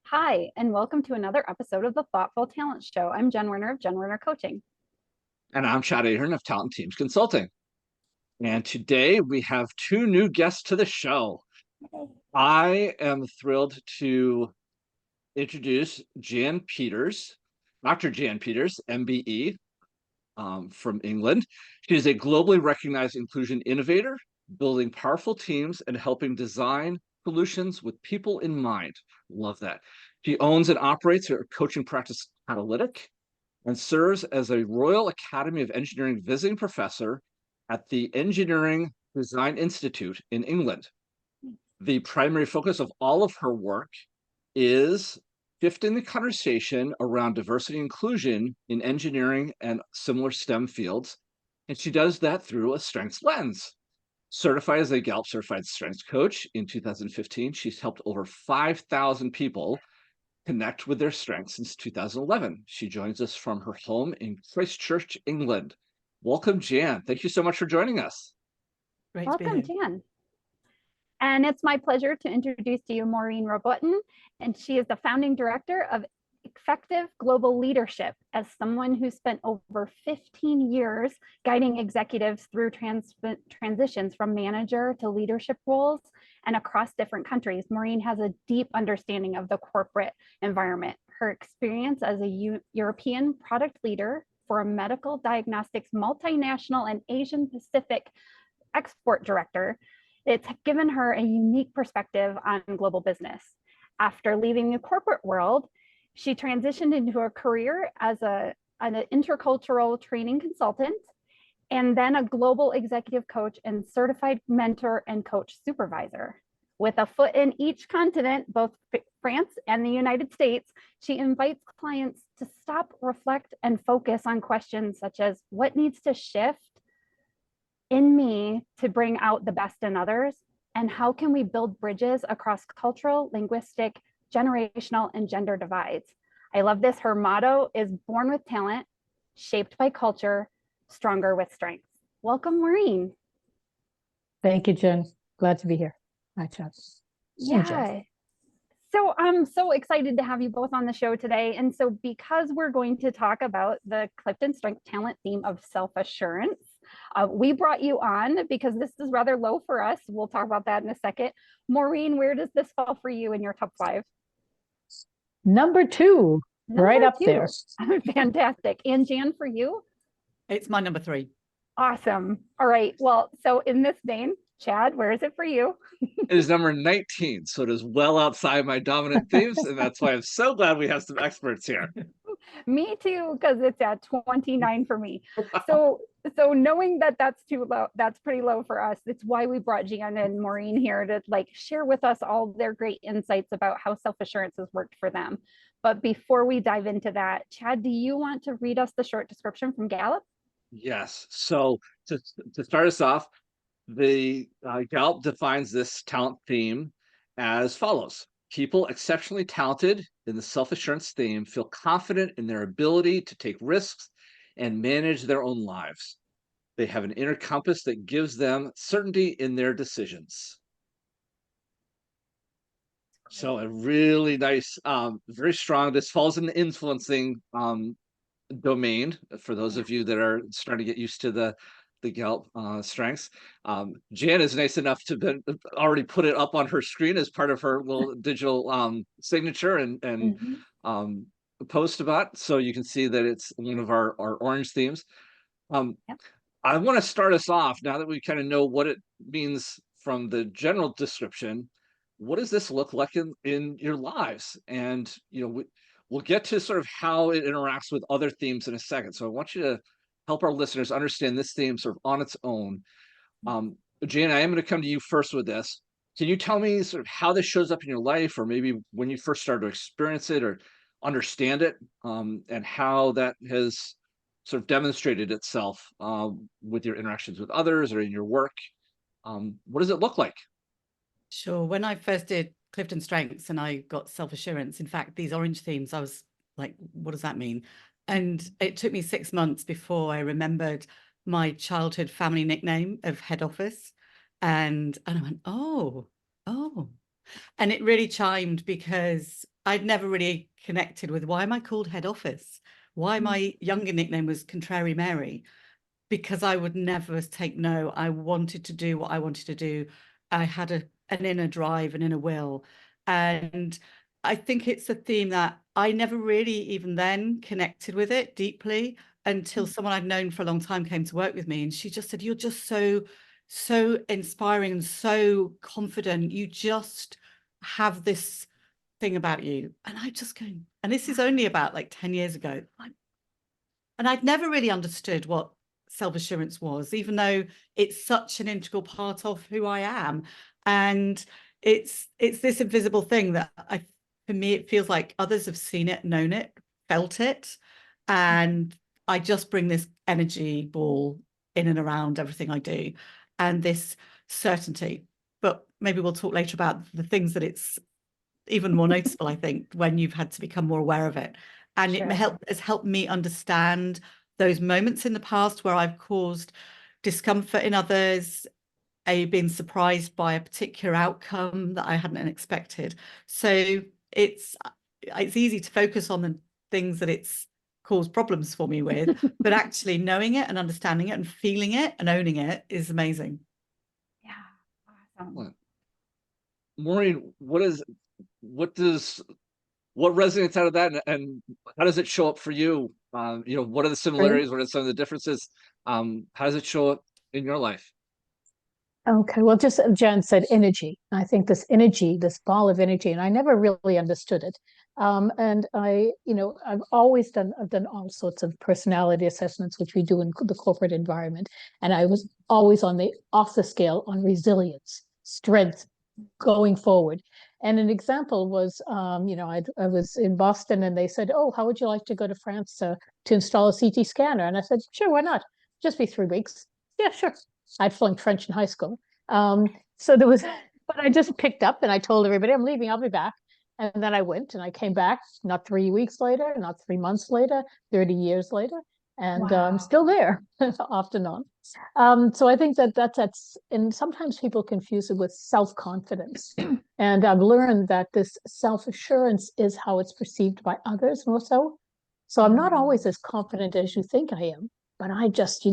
Hi, and welcome to another episode of the Thoughtful Talent Show. I'm Jen Werner of Jen Werner Coaching. And I'm Chad Ahern of Talent Teams Consulting. And today we have two new guests to the show. I am thrilled to introduce Jan Peters, Dr. Jan Peters, MBE, from England. She is a globally recognized inclusion innovator, building powerful teams and helping design solutions with people in mind. Love that. She owns and operates her coaching practice, Katalytik, and serves as a Royal Academy of Engineering visiting professor at the Engineering Design Institute in England. The primary focus of all of her work is shifting the conversation around diversity and inclusion in engineering and similar STEM fields. And she does that through a strengths lens. Certified as a Gallup Certified Strengths Coach in 2015, she's helped over 5,000 people connect with their strengths since 2011. She joins us from her home in Christchurch, England. Welcome, Jan. Thank you so much for joining us. Great to be Welcome, here. Jan. And it's my pleasure to introduce to you Maureen Rabotin, and she is the founding director of Effective Global Leadership. As someone who spent over 15 years guiding executives through transitions from manager to leadership roles and across different countries, Maureen has a deep understanding of the corporate environment. Her experience as a European product leader for a medical diagnostics multinational and Asian Pacific export director, it's given her a unique perspective on global business. After leaving the corporate world, she transitioned into a career as an intercultural training consultant, and then a global executive coach and certified mentor and coach supervisor. With a foot in each continent, both France and the United States, she invites clients to stop, reflect, and focus on questions such as what needs to shift in me to bring out the best in others, and how can we build bridges across cultural, linguistic, generational, and gender divides. I love this. Her motto is born with talent, shaped by culture, stronger with strengths. Welcome, Maureen. Thank you, Jen. Glad to be here. Hi, Chad. Yeah. So I'm so excited to have you both on the show today. And so because we're going to talk about the CliftonStrengths talent theme of self-assurance, we brought you on because this is rather low for us. We'll talk about that in a second. Maureen, where does this fall for you in your top 5? Number 2, right up there. Fantastic. And Jan, for you? It's my number 3. Awesome. All right. Well, so in this vein, Chad, where is it for you? It is number 19, so it is well outside my dominant themes, and that's why I'm so glad we have some experts here. Me too, because it's at 29 for me. So knowing that that's too low, that's pretty low for us. It's why we brought Jan and Maureen here to share with us all their great insights about how self-assurance has worked for them. But before we dive into that, Chad, do you want to read us the short description from Gallup? Yes. So to start us off, the Gallup defines this talent theme as follows. People exceptionally talented in the self-assurance theme feel confident in their ability to take risks and manage their own lives. They have an inner compass that gives them certainty in their decisions. So a really nice, very strong, this falls in the influencing domain for those of you that are starting to get used to the Gallup strengths. Jan is nice enough to already put it up on her screen as part of her little digital signature and post about, so you can see that it's one of our orange themes. Yep. I want to start us off, now that we kind of know what it means from the general description. What does this look like in your lives? And we'll get to sort of how it interacts with other themes in a second. So I want you to help our listeners understand this theme sort of on its own. Jan, I am going to come to you first with this. Can you tell me sort of how this shows up in your life, or maybe when you first started to experience it or understand it, and how that has sort of demonstrated itself with your interactions with others or in your work? What does it look like? Sure. When I first did CliftonStrengths and I got self-assurance, in fact, these orange themes, I was like, what does that mean? And it took me 6 months before I remembered my childhood family nickname of head office. And I went, oh. And it really chimed because I'd never really connected with, why am I called head office? Why my younger nickname was Contrary Mary? Because I would never take no. I wanted to do what I wanted to do. I had an inner drive, an inner will. And I think it's a theme that I never really even then connected with it deeply until someone I'd known for a long time came to work with me. And she just said, you're just so inspiring and so confident. You just have this thing about you. And I just go, and this is only about like 10 years ago. And I'd never really understood what self-assurance was, even though it's such an integral part of who I am. And it's this invisible thing that for me, it feels like others have seen it, known it, felt it. And I just bring this energy ball in and around everything I do, and this certainty. But maybe we'll talk later about the things that it's even more noticeable, I think, when you've had to become more aware of it. And Sure. it has helped me understand those moments in the past where I've caused discomfort in others, been surprised by a particular outcome that I hadn't expected. So it's easy to focus on the things that it's caused problems for me with, but actually knowing it and understanding it and feeling it and owning it is amazing. Yeah, awesome. Maureen, what resonates out of that, and how does it show up for you? What are the similarities? What are some of the differences? How does it show up in your life? Okay, well, just Jan said energy. I think this energy, this ball of energy, and I never really understood it. And I've done all sorts of personality assessments, which we do in the corporate environment. And I was always off the scale on resilience, strength, going forward. And an example was, I was in Boston and they said, oh, how would you like to go to France to install a CT scanner? And I said, sure, why not? Just be 3 weeks. Yeah, sure. I'd flunked French in high school. So there was, but I just picked up and I told everybody, I'm leaving, I'll be back. And then I went and I came back, not 3 weeks later, not 3 months later, 30 years later, and Wow. still there, off and on. So I think that's, and sometimes people confuse it with self-confidence. And I've learned that this self-assurance is how it's perceived by others more so. So I'm not always as confident as you think I am. But I just,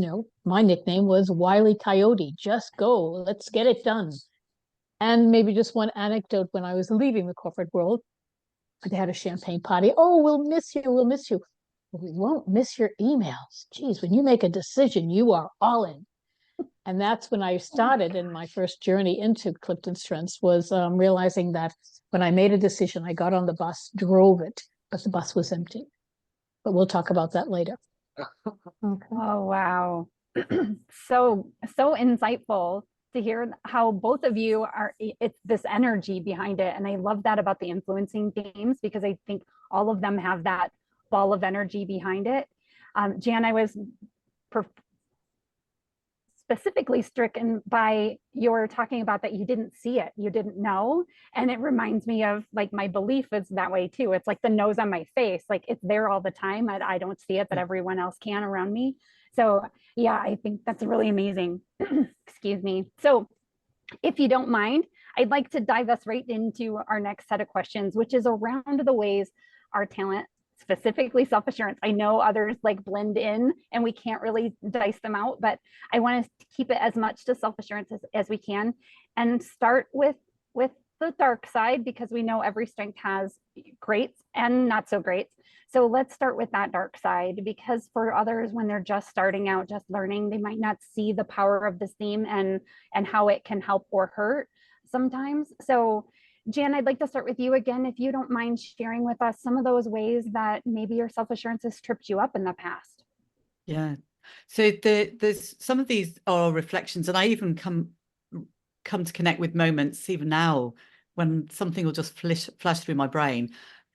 my nickname was Wile E. Coyote. Just go, let's get it done. And maybe just one anecdote, when I was leaving the corporate world, they had a champagne party. Oh, we'll miss you, we'll miss you. Well, we won't miss your emails. Geez, when you make a decision, you are all in. And that's when I started in my first journey into CliftonStrengths, was realizing that when I made a decision, I got on the bus, drove it, but the bus was empty. But we'll talk about that later. Okay. Oh, wow. So insightful to hear how both of you it's this energy behind it. And I love that about the influencing themes, because I think all of them have that ball of energy behind it. Jan, I was specifically stricken by your talking about that you didn't see it, you didn't know. And it reminds me of, like, my belief is that way too. It's like the nose on my face, like it's there all the time. I don't see it, but everyone else can around me. So yeah, I think that's really amazing. Excuse me. So if you don't mind, I'd like to dive us right into our next set of questions, which is around the ways our talent, specifically self-assurance, I know others like blend in and we can't really dice them out, but I want to keep it as much to self-assurance as we can, and start with the dark side, because we know every strength has greats and not so greats. So let's start with that dark side, because for others, when they're just starting out, just learning, they might not see the power of this theme and how it can help or hurt sometimes. So Jan, I'd like to start with you again, if you don't mind sharing with us some of those ways that maybe your self-assurance has tripped you up in the past. Yeah. So there's some of these are reflections, and I even come to connect with moments even now when something will just flash through my brain.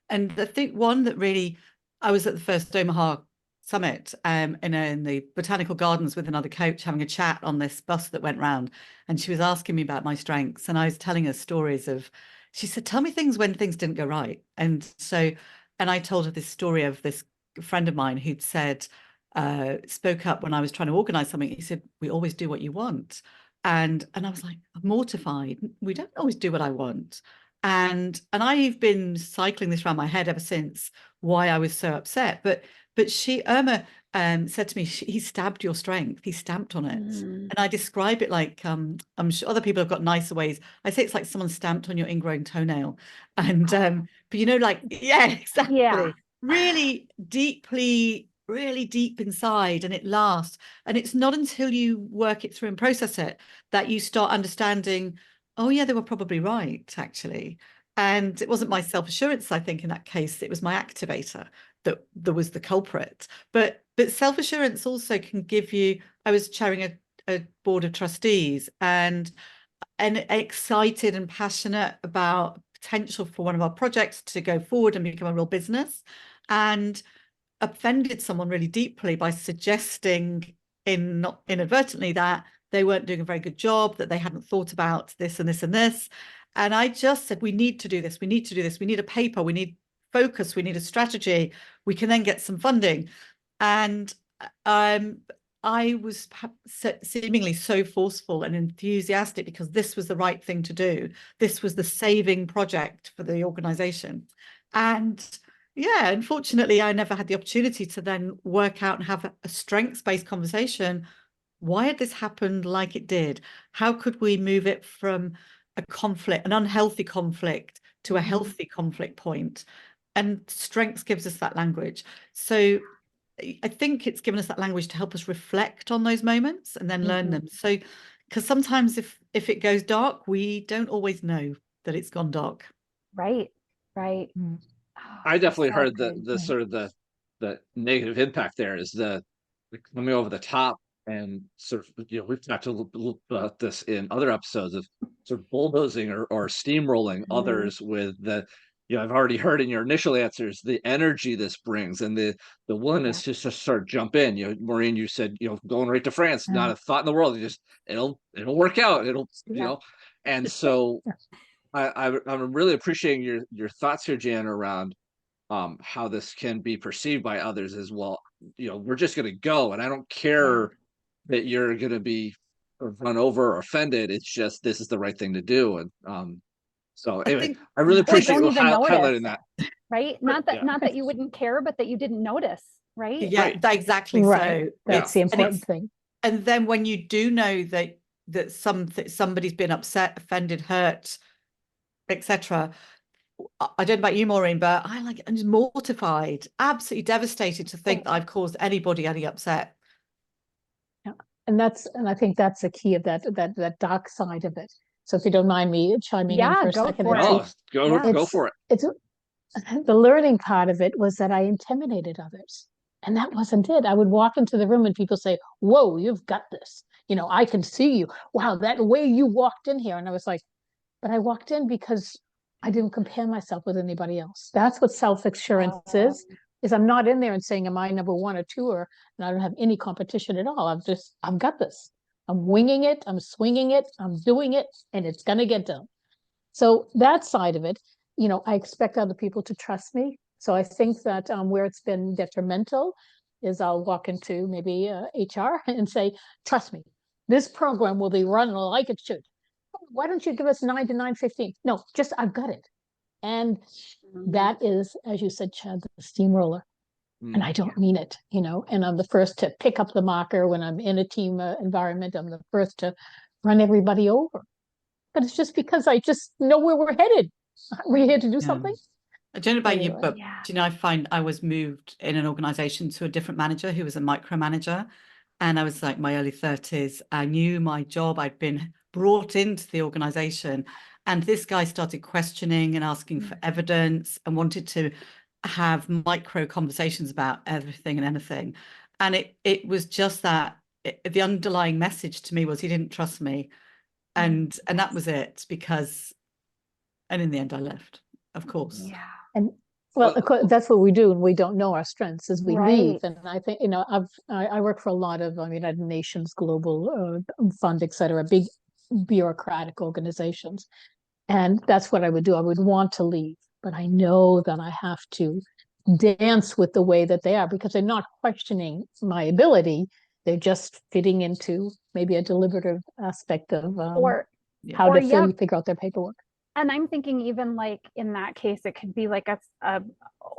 And I think one that really, I was at the first Omaha summit in the botanical gardens with another coach, having a chat on this bus that went round, and she was asking me about my strengths, and I was telling her stories of, she said, tell me things when things didn't go right. And I told her this story of this friend of mine who'd said, spoke up when I was trying to organize something. He said, we always do what you want. And I was like, I'm mortified. We don't always do what I want. And I've been cycling this around my head ever since, why I was so upset. But Irma said to me, he stabbed your strength. He stamped on it. And I describe it like, I'm sure other people have got nicer ways. I say it's like someone stamped on your ingrown toenail. And but you know, like, yeah, exactly. Yeah. Really deep inside, and it lasts. And it's not until you work it through and process it that you start understanding, oh yeah, they were probably right, actually. And it wasn't my self-assurance, I think, in that case, it was my activator that was the culprit. But self-assurance also can give you, I was chairing a board of trustees and excited and passionate about potential for one of our projects to go forward and become a real business, and offended someone really deeply by suggesting not inadvertently that they weren't doing a very good job, that they hadn't thought about this and this and this. And I just said, we need to do this. We need to do this. We need a paper. We need focus. We need a strategy. We can then get some funding. And I was seemingly so forceful and enthusiastic because this was the right thing to do. This was the saving project for the organization. And yeah, unfortunately, I never had the opportunity to then work out and have a strengths-based conversation. Why had this happened like it did? How could we move it from a conflict, an unhealthy conflict, to a healthy conflict point? And strengths gives us that language. So I think it's given us that language to help us reflect on those moments and then learn them. So, because sometimes if it goes dark, we don't always know that it's gone dark. Right. I definitely heard good. the sort of the negative impact there is the coming over the top, and sort of, you know, we've talked a little about this in other episodes of sort of bulldozing or steamrolling others with the, you know, I've already heard in your initial answers the energy this brings, and the willingness to just sort of jump in. You know, Maureen, you said, you know, going right to France, not a thought in the world. You just it'll work out. It'll you know, and so I'm really appreciating your thoughts here, Jan, around how this can be perceived by others as well. You know, we're just going to go, and I don't care that you're going to be run over or offended. It's just this is the right thing to do. And so anyway, I really appreciate you highlighting that. Right? Not that you wouldn't care, but that you didn't notice. Right? Yeah, exactly. Right. So That's the important thing. And then when you do know that somebody's been upset, offended, hurt, etc. I don't know about you, Maureen, but I'm just mortified, absolutely devastated to think that I've caused anybody any upset. Yeah, and I think that's the key of that dark side of it. So if you don't mind me chiming in for a second, go for it. It's the learning part of it was that I intimidated others, and that wasn't it. I would walk into the room and people say, "Whoa, you've got this. You know, I can see you. Wow, that way you walked in here," and I was like, "But I walked in because I didn't compare myself with anybody else." That's what self-assurance is I'm not in there and saying, am I number one or two, and I don't have any competition at all. I've got this. I'm winging it. I'm swinging it. I'm doing it, and it's going to get done. So that side of it, you know, I expect other people to trust me. So I think that where it's been detrimental is I'll walk into maybe HR and say, trust me, this program will be run like it should. Why don't you give us 9 to 9:15? No, just I've got it. And that is, as you said, Chad, the steamroller. And I don't mean it, you know, and I'm the first to pick up the marker when I'm in a team environment. I'm the first to run everybody over. But it's just because I just know where we're headed. We're here to do something. I don't know about you, but you know, I find I was moved in an organization to a different manager who was a micromanager. And I was like my early 30s. I knew my job. I'd been brought into the organization. And this guy started questioning and asking for evidence and wanted to have micro conversations about everything and anything. And it was just that the underlying message to me was he didn't trust me. And that was it, and in the end I left, of course. Yeah. And well, of course, that's what we do, and we don't know our strengths as we leave. And I think, you know, I work for a lot of United Nations Global Fund, et cetera, big bureaucratic organizations. And that's what I would do. I would want to leave, but I know that I have to dance with the way that they are, because they're not questioning my ability. They're just fitting into maybe a deliberative aspect of how to figure out their paperwork. And I'm thinking even like in that case, it could be like a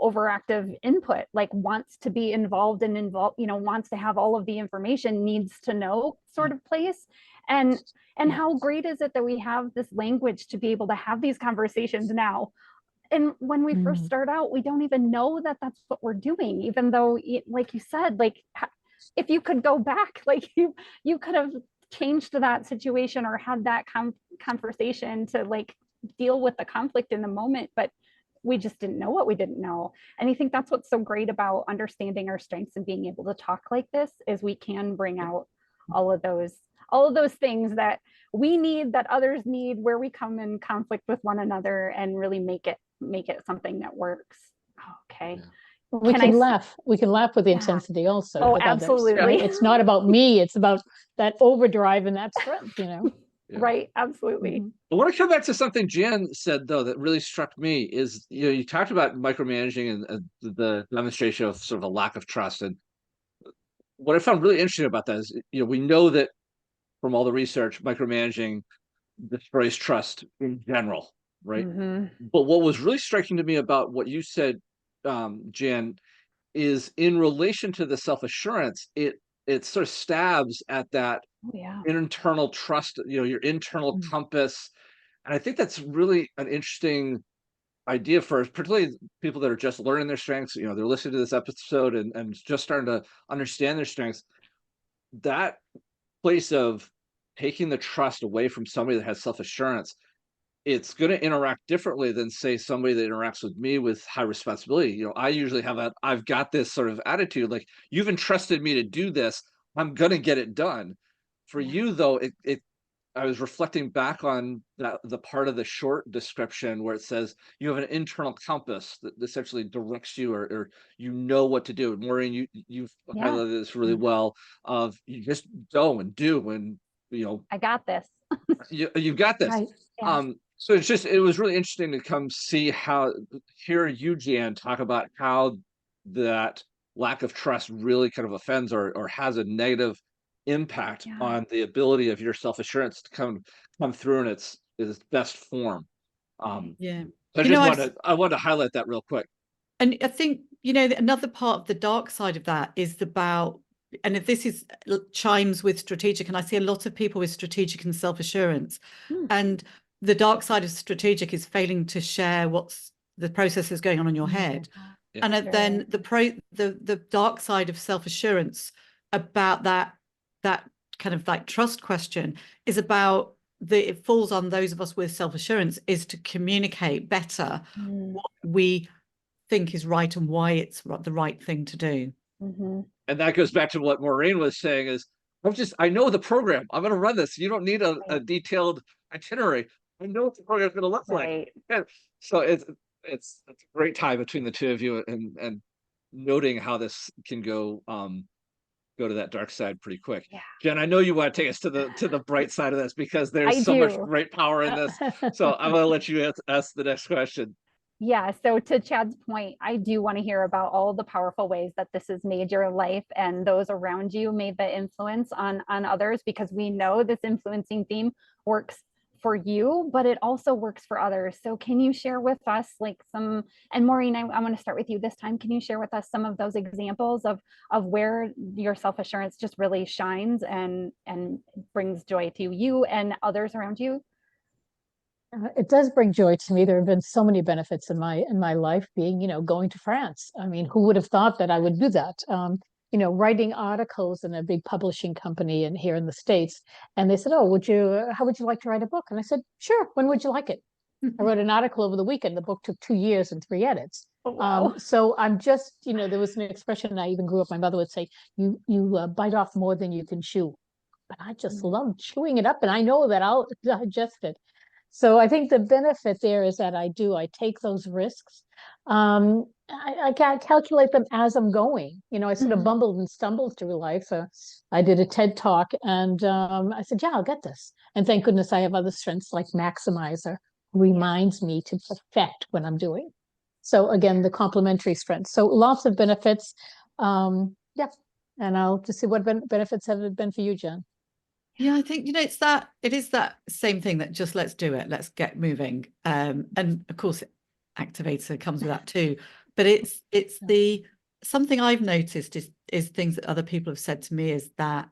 overactive input, like wants to be involved, wants to have all of the information, needs to know sort of place. And how great is it that we have this language to be able to have these conversations now? And when we first start out, we don't even know that that's what we're doing, even though, like you said, like if you could go back, like you could have changed that situation or had that conversation to like deal with the conflict in the moment, but we just didn't know what we didn't know. And I think that's what's so great about understanding our strengths and being able to talk like this, is we can bring out all of those things that we need, that others need, where we come in conflict with one another and really make it something that works. Okay. We can laugh with the intensity also. Oh, with absolutely. Others, right? It's not about me, it's about that overdrive and that strength, Yeah. Right, absolutely. I want to come back to something Jan said, though, that really struck me is, you talked about micromanaging and the demonstration of sort of a lack of trust. And what I found really interesting about that is, we know that from all the research, micromanaging destroys trust in general, right? But what was really striking to me about what you said, Jan, is in relation to the self-assurance, it sort of stabs at that internal trust, your internal compass. And I think that's really an interesting idea for particularly people that are just learning their strengths. They're listening to this episode and just starting to understand their strengths. That place of taking the trust away from somebody that has self-assurance, it's going to interact differently than, say, somebody that interacts with me with high responsibility. I usually have I've got this sort of attitude, like, you've entrusted me to do this, I'm going to get it done. For you, though, I was reflecting back on the part of the short description where it says you have an internal compass that essentially directs you, or you know what to do. Maureen, you've highlighted this really well, of you just go and do, and I got this. you've got this. Right. Yeah. So it was really interesting to come hear you, Jan, talk about how that lack of trust really kind of offends or has a negative impact on the ability of your self-assurance to come through in its best form. So I wanted to highlight that real quick. And I think, another part of the dark side of that is about, and if this chimes with strategic, and I see a lot of people with strategic and self-assurance, and the dark side of strategic is failing to share what's the processes going on in your head. And then the dark side of self-assurance about that kind of like trust question is about it falls on those of us with self-assurance, is to communicate better what we think is right and why it's the right thing to do. And that goes back to what Maureen was saying, is I know the program, I'm going to run this. You don't need a detailed itinerary. I know what the program is going to look like. And so it's a great time between the two of you, and noting how this can go to that dark side pretty quick. Jen, I know you want to take us to the bright side of this, because there's so much great power in this. So I'm going to let you ask the next question. Yeah, so to Chad's point, I do want to hear about all the powerful ways that this has made your life and those around you, made the influence on others, because we know this influencing theme works for you, but it also works for others. So can you share with us and Maureen, I want to start with you this time. Can you share with us some of those examples of where your self-assurance just really shines and brings joy to you and others around you? It does bring joy to me. There have been so many benefits in my life, being, going to France. I mean, who would have thought that I would do that? Writing articles in a big publishing company here in the States. And they said, how would you like to write a book? And I said, sure. When would you like it? I wrote an article over the weekend. The book took 2 years and 3 edits. Oh, wow. So I'm just, there was an expression I even grew up, my mother would say, you bite off more than you can chew. But I just love chewing it up, and I know that I'll digest it. So I think the benefit there is that I take those risks. I calculate them as I'm going. I sort of bumbled and stumbled through life. I did a TED talk, and I said, I'll get this. And thank goodness I have other strengths like Maximizer, who reminds me to perfect what I'm doing. So again, the complementary strengths. So lots of benefits. And I'll just see what benefits have it been for you, Jen. Yeah, I think, it is that same thing that just let's do it, let's get moving. And of course, Activator comes with that too. But it's something I've noticed is things that other people have said to me is that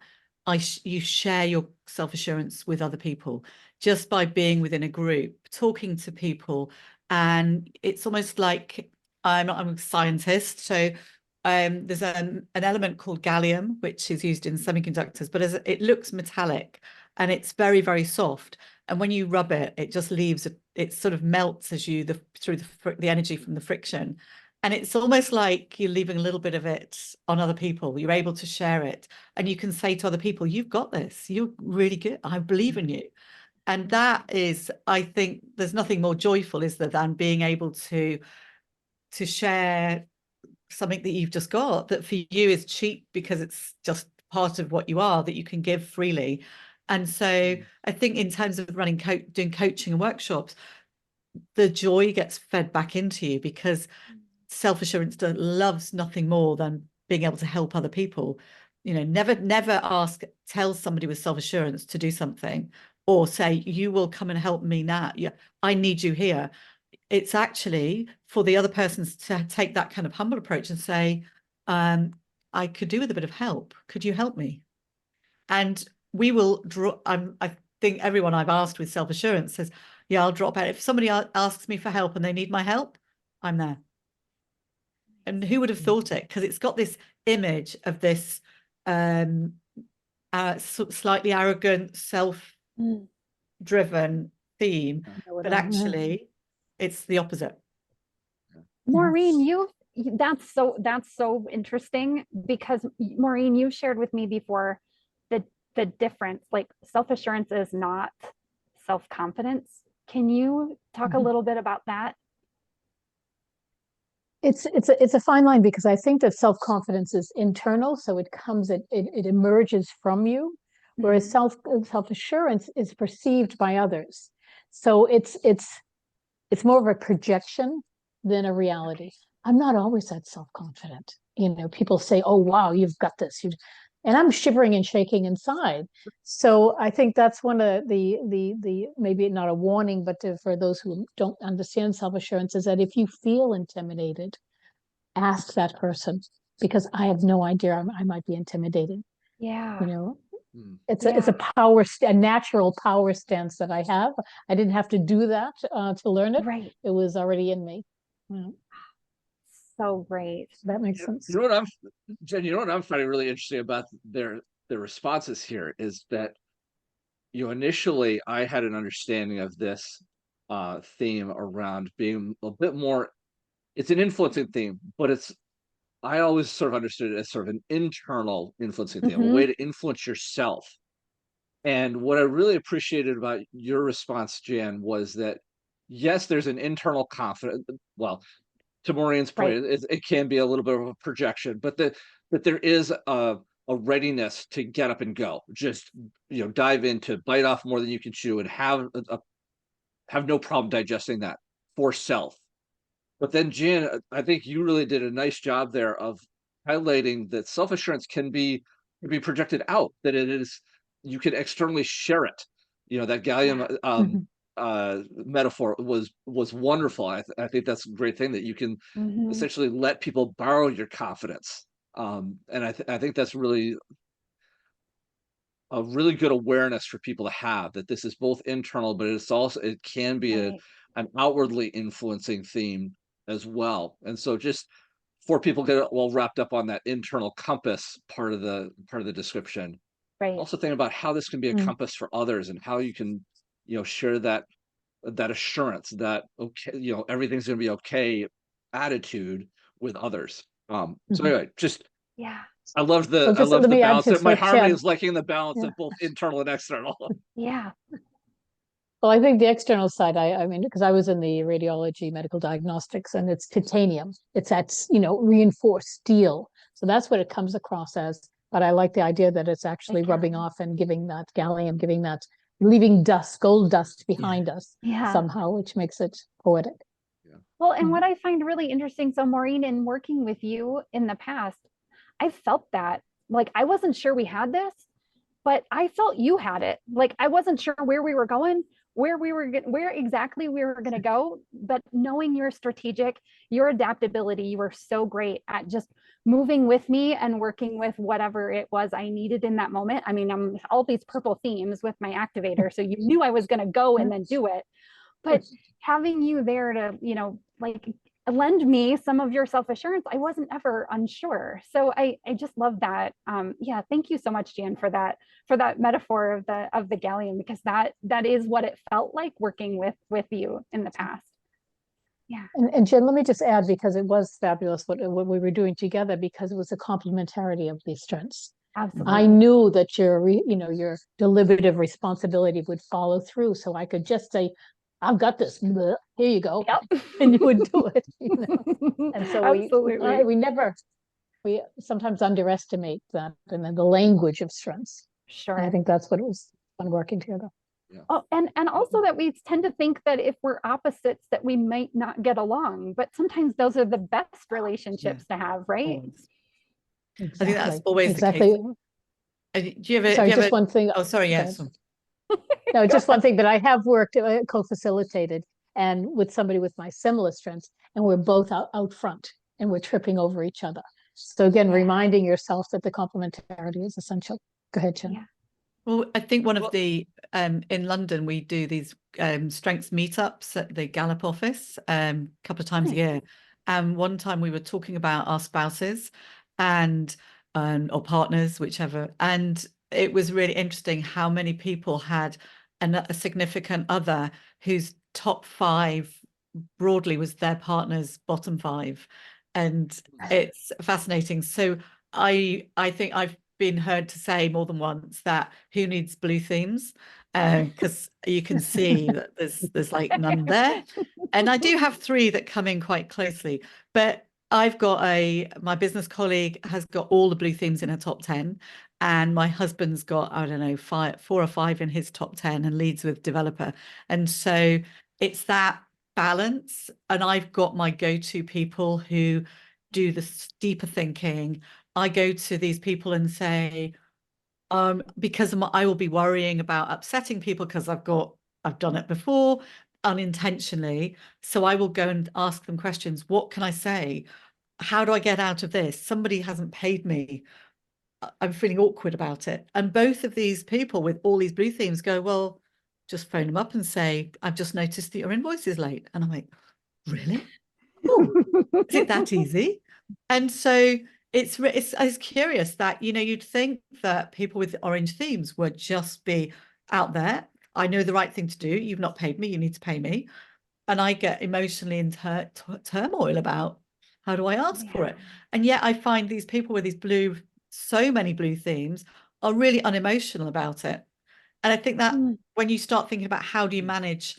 you share your self-assurance with other people just by being within a group, talking to people. And it's almost like I'm a scientist, so there's an element called gallium, which is used in semiconductors, but it looks metallic and it's very, very soft. And when you rub it, it just leaves it sort of melts as you through the energy from the friction. And it's almost like you're leaving a little bit of it on other people. You're able to share it, and you can say to other people, "You've got this. You're really good. I believe in you." And that is, I think, there's nothing more joyful, is there, than being able to share something that you've just got that for you is cheap because it's just part of what you are, that you can give freely. And so I think in terms of doing coaching and workshops, the joy gets fed back into you, because self-assurance loves nothing more than being able to help other people. Never tell somebody with self-assurance to do something or say, you will come and help me now. Yeah, I need you here. It's actually for the other persons to take that kind of humble approach and say, I could do with a bit of help. Could you help me? And we will draw. I think everyone I've asked with self-assurance says, yeah, I'll drop out. If somebody asks me for help and they need my help, I'm there. And who would have thought it? Because it's got this image of this slightly arrogant, self-driven theme, but actually it's the opposite. Maureen, that's so interesting, because Maureen, you shared with me before the difference, like self-assurance is not self-confidence. Can you talk a little bit about that? It's a fine line, because I think that self-confidence is internal, so it emerges from you, whereas self-assurance is perceived by others. So it's more of a projection than a reality. I'm not always that self-confident. People say, "Oh, wow, you've got this." And I'm shivering and shaking inside. So I think that's one of the maybe not a warning, but for those who don't understand self-assurance, is that if you feel intimidated, ask that person, because I have no idea, I might be intimidated. Yeah. It's a natural power stance that I have. I didn't have to do that to learn it. Right. It was already in me. So great. That makes sense. Jen, what I'm finding really interesting about their responses here is that initially I had an understanding of this theme around being a bit more, it's an influencing theme, but I always sort of understood it as sort of an internal influencing theme, a way to influence yourself. And what I really appreciated about your response, Jan, was that yes, there's an internal confidence. Well, to Maureen's point, it can be a little bit of a projection, but that there is a readiness to get up and go, just dive into, bite off more than you can chew, and have no problem digesting that for self. But then, Jan, I think you really did a nice job there of highlighting that self-assurance can be projected out, that you can externally share it. That gallium metaphor was wonderful. I think that's a great thing, that you can essentially let people borrow your confidence. And I think that's really a really good awareness for people to have, that this is both internal, but it can be an outwardly influencing theme as well. And so just for people get well wrapped up on that internal compass part of the description, also think about how this can be a compass for others, and how you can share that assurance that everything's going to be okay attitude with others. So anyway, I love the balance. My harmony is liking the balance of both internal and external. Yeah. Well, I think the external side, I mean, because I was in the radiology medical diagnostics, and it's titanium. It's that, reinforced steel. So that's what it comes across as. But I like the idea that it's actually rubbing off and giving that gallium, leaving dust, gold dust behind us somehow, which makes it poetic. Well, and what I find really interesting, so Maureen, in working with you in the past, I felt that, like, I wasn't sure we had this, but I felt you had it. Like I wasn't sure where we were going, where exactly we were going to go, but knowing your strategic, your adaptability, you were so great at just moving with me and working with whatever it was I needed in that moment. I mean, I'm all these purple themes with my activator, so you knew I was going to go and then do it. But having you there to, like lend me some of your self-assurance, I wasn't ever unsure. So I just love that. Yeah, thank you so much, Jan, for that metaphor of the galleon, because that is what it felt like working with you in the past. Yeah. And Jen, let me just add, because it was fabulous what we were doing together, because it was a complementarity of these strengths. Absolutely. I knew that your deliberative responsibility would follow through, so I could just say, I've got this. Here you go. Yep. And you would do it. And so we sometimes underestimate that, and then the language of strengths. Sure. And I think that's what it was fun working together. Yeah. Oh, and also that we tend to think that if we're opposites that we might not get along, but sometimes those are the best relationships to have, right? Exactly. I think that's always exactly. the case. Do you ever? Sorry, do you just ever, one thing. Oh, sorry. Yes. No, just one thing, but I have worked, co-facilitated, and with somebody with my similar strengths, and we're both out front, and we're tripping over each other. So again, reminding yourself that the complementarity is essential. Go ahead, Jen. Yeah. Well, I think one of the in London we do these strengths meetups at the Gallup office a couple of times a year. And one time we were talking about our spouses and or partners, whichever. And it was really interesting how many people had a significant other whose top 5 broadly was their partner's bottom 5. And it's fascinating. So I think I've been heard to say more than once that who needs blue themes, because you can see that there's like none there. And I do have 3 that come in quite closely, but I've got my business colleague has got all the blue themes in her top 10, and my husband's got, I don't know, 4 or 5 in his top 10 and leads with developer. And so it's that balance. And I've got my go-to people who do the deeper thinking. I go to these people and say, because I will be worrying about upsetting people because I've done it before unintentionally. So I will go and ask them questions. What can I say? How do I get out of this? Somebody hasn't paid me. I'm feeling awkward about it. And both of these people with all these blue themes go, well, just phone them up and say, I've just noticed that your invoice is late. And I'm like, really? Oh, is it that easy? And so it's curious that, you'd think that people with orange themes would just be out there. I know the right thing to do. You've not paid me. You need to pay me. And I get emotionally in turmoil about how do I ask for it? And yet I find these people with these so many blue themes are really unemotional about it. And I think that when you start thinking about how do you manage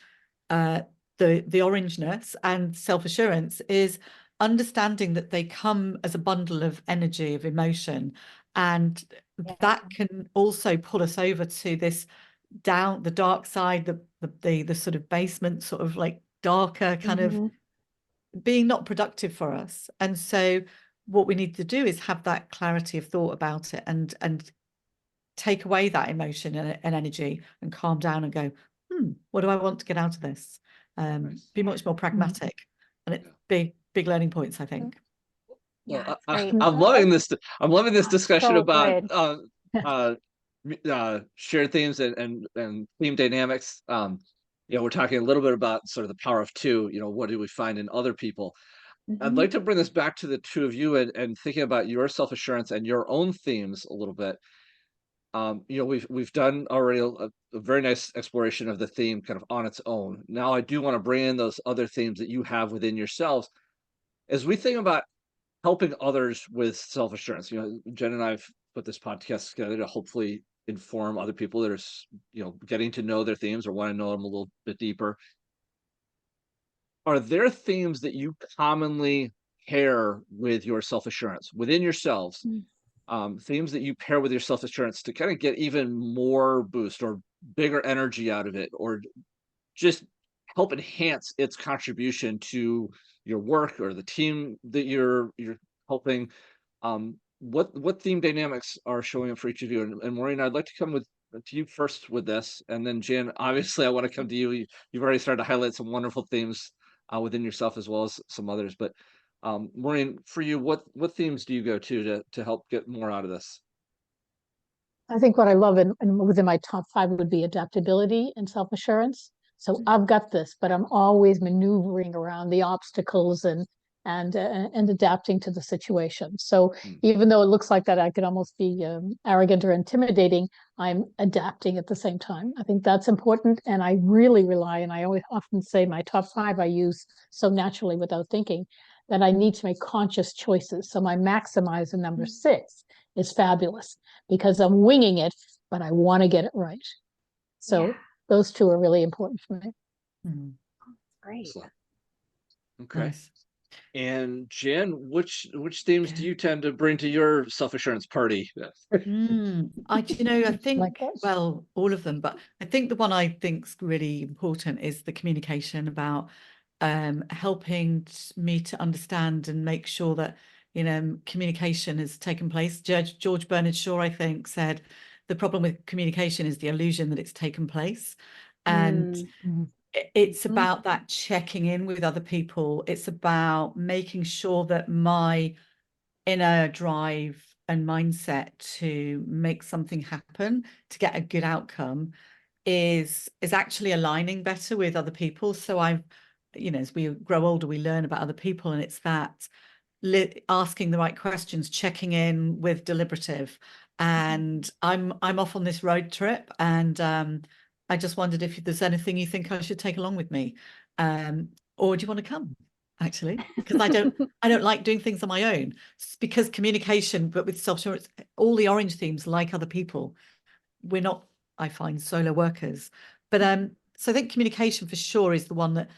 the orangeness and self-assurance is understanding that they come as a bundle of energy, of emotion, and that can also pull us over to this down the dark side, the sort of basement, sort of like darker kind of being not productive for us. And so what we need to do is have that clarity of thought about it and take away that emotion and energy and calm down and go, what do I want to get out of this? Be much more pragmatic. And it's big learning points, I think. Well, I'm loving this. I'm loving this discussion so about shared themes and theme dynamics. We're talking a little bit about sort of the power of 2. What do we find in other people? I'd like to bring this back to the 2 of you and thinking about your self-assurance and your own themes a little bit. We've done already a very nice exploration of the theme kind of on its own. Now I do want to bring in those other themes that you have within yourselves as we think about helping others with self-assurance. Jen and I've put this podcast together to hopefully inform other people that are, getting to know their themes or want to know them a little bit deeper. Are there themes that you commonly pair with your self-assurance within yourselves? Themes that you pair with your self-assurance to kind of get even more boost or bigger energy out of it, or just help enhance its contribution to your work or the team that you're helping. what theme dynamics are showing up for each of you? And Maureen, I'd like to come to you first with this, and then Jan, obviously I want to come to you. You've already started to highlight some wonderful themes within yourself as well as some others. But Maureen, for you, what themes do you go to help get more out of this? I think what I love and within my top 5 would be adaptability and self-assurance. So I've got this, but I'm always maneuvering around the obstacles and adapting to the situation. So even though it looks like that I could almost be arrogant or intimidating, I'm adapting at the same time. I think that's important, and I really rely, and I always often say my top 5 I use so naturally without thinking, that I need to make conscious choices. So my maximizer number 6 is fabulous because I'm winging it, but I want to get it right. So those 2 are really important for me. Great. Excellent. Okay. Nice. And Jan, which themes do you tend to bring to your self-assurance party? I think, Likewise. well, all of them, but I think the one I think's really important is the communication about helping me to understand and make sure that, communication has taken place. George Bernard Shaw, I think, said the problem with communication is the illusion that it's taken place. And it's about that checking in with other people. It's about making sure that my inner drive and mindset to make something happen, to get a good outcome, is actually aligning better with other people. So I've, as we grow older, we learn about other people, and it's that asking the right questions, checking in with deliberative. And I'm off on this road trip, and I just wondered if there's anything you think I should take along with me, or do you want to come? Actually, because I don't like doing things on my own, because communication, but with self-assurance, all the orange themes, like other people, we're not, I find, solo workers. But so I think communication for sure is the one that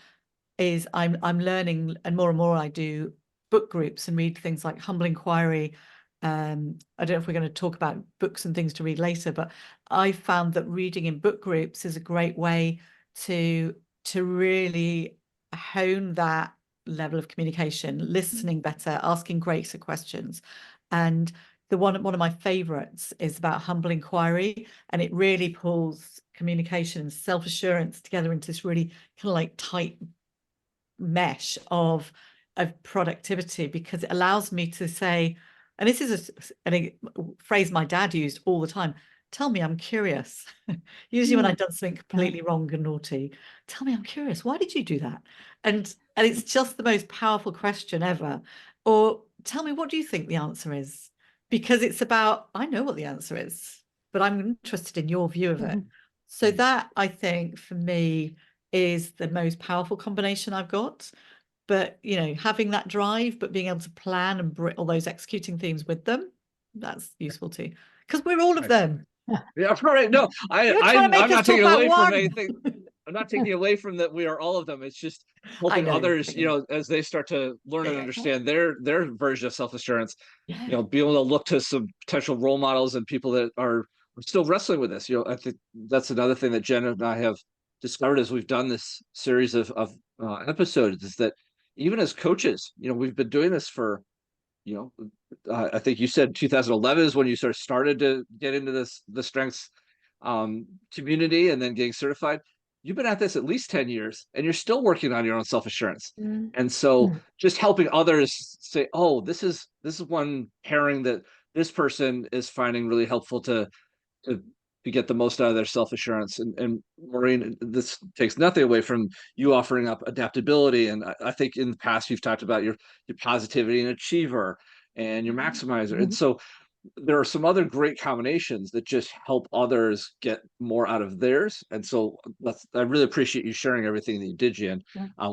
is I'm learning, and more I do book groups and read things like Humble Inquiry. I don't know if we're going to talk about books and things to read later, but I found that reading in book groups is a great way to really hone that level of communication, listening better, asking greater questions. And one of my favorites is about Humble Inquiry, and it really pulls communication and self-assurance together into this really kind of like tight mesh of productivity, because it allows me to say, and this is a phrase my dad used all the time, tell me I'm curious. Usually when I've done something completely wrong and naughty, tell me I'm curious, why did you do that? And it's just the most powerful question ever. Or tell me, what do you think the answer is? Because it's about, I know what the answer is, but I'm interested in your view of it. So that, I think, for me, is the most powerful combination I've got. But having that drive, but being able to plan and bring all those executing themes with them, that's useful too, because we're all of them. Yeah, right. No, I'm not taking away from anything. I'm not taking away from that. We are all of them. It's just helping others, as they start to learn and understand their version of self-assurance, be able to look to some potential role models and people that are still wrestling with this. I think that's another thing that Jen and I have discovered as we've done this series of episodes, is that even as coaches, we've been doing this for, I think you said 2011 is when you sort of started to get into the strengths community and then getting certified. You've been at this at least 10 years, and you're still working on your own self-assurance. And so just helping others say, oh, this is one pairing that this person is finding really helpful to get the most out of their self-assurance. And Maureen, this takes nothing away from you offering up adaptability. And I think in the past you've talked about your positivity and achiever and your maximizer. And so there are some other great combinations that just help others get more out of theirs. And so I really appreciate you sharing everything that you did, Jan.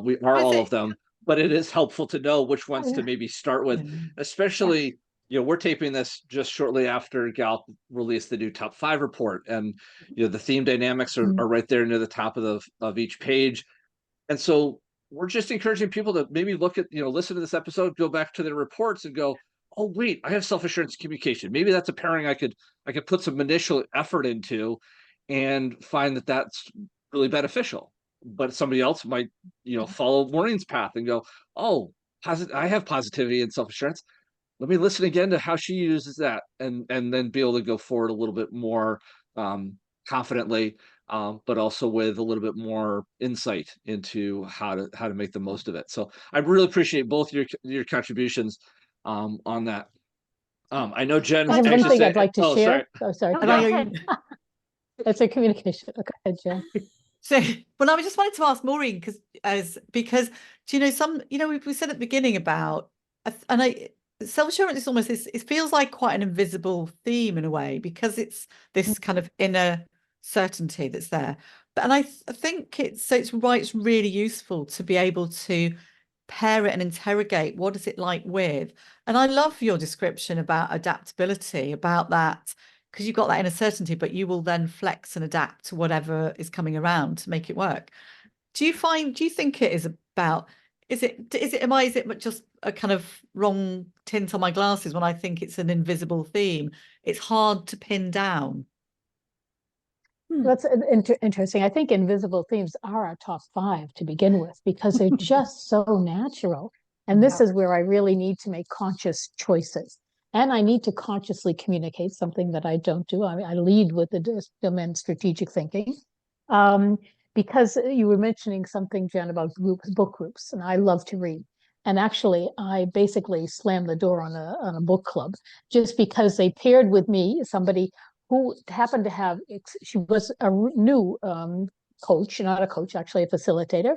We are all of them, but it is helpful to know which ones to maybe start with, especially we're taping this just shortly after Gallup released the new top 5 report, and the theme dynamics are right there near the top of each page. And so we're just encouraging people to maybe look at, listen to this episode, go back to their reports and go, oh wait, I have self-assurance communication. Maybe that's a pairing I could put some initial effort into and find that that's really beneficial. But somebody else might, follow Maureen's path and go, oh, I have positivity and self-assurance. let me listen again to how she uses that, and then be able to go forward a little bit more confidently, but also with a little bit more insight into how to make the most of it. So I really appreciate both your contributions on that. I know Jen. I have one anxious thing to- I'd like to oh, share. sorry. Oh, sorry. Oh, And go I, ahead. That's a communication. Okay, ahead, Jen. so, well, I just wanted to ask Maureen because do you know we said at the beginning about self-assurance is almost this. It feels like quite an invisible theme in a way because it's this kind of inner certainty that's there. But I think it's really useful to be able to pair it and interrogate what is it like with. And I love your description about adaptability, about that, because you've got that inner certainty, but you will then flex and adapt to whatever is coming around to make it work. Do you think it is about, is it just a kind of wrong tint on my glasses when I think it's an invisible theme? It's hard to pin down. That's interesting. I think invisible themes are our top 5 to begin with because they're just so natural. And this is where I really need to make conscious choices. And I need to consciously communicate something that I don't do. I lead with the domain strategic thinking. Because you were mentioning something, Jen, about book groups, and I love to read. And actually, I basically slammed the door on a book club just because they paired with me somebody who happened to have, she was a new coach, not a coach, actually a facilitator.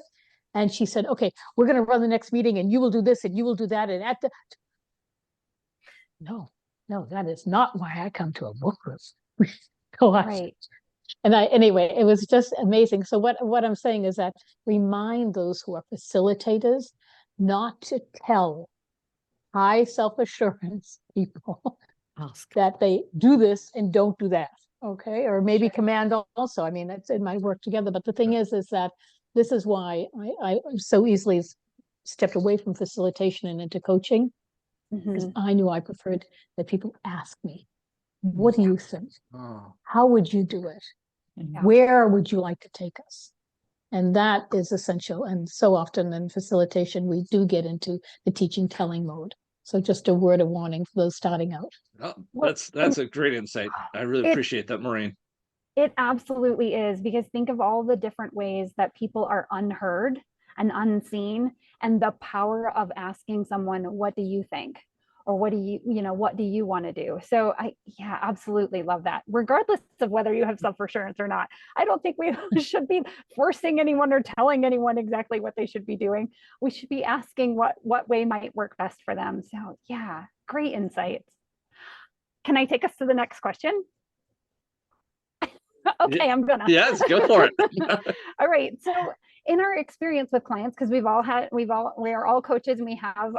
And she said, okay, we're going to run the next meeting and you will do this and you will do that. And no, that is not why I come to a book group. Right. And anyway, it was just amazing. So what I'm saying is that remind those who are facilitators not to tell high self-assurance people that they do this and don't do that. Okay. Or maybe command also. I mean, it might work together. But the thing is that this is why I so easily stepped away from facilitation and into coaching, because I knew I preferred that people ask me, what do you think? How would you do it? Where would you like to take us? And that is essential. And so often in facilitation, we do get into the teaching telling mode. So just a word of warning for those starting out. Oh, that's a great insight. I really appreciate that, Maureen. It absolutely is, because think of all the different ways that people are unheard and unseen, and the power of asking someone, what do you think? Or what do you want to do? So I absolutely love that, regardless of whether you have self-assurance or not. I don't think we should be forcing anyone or telling anyone exactly what they should be doing. We should be asking what way might work best for them. So yeah, great insights. Can I take us to the next question? Okay, I'm gonna. Yes, go for it. All right. So in our experience with clients, because we are all coaches and we have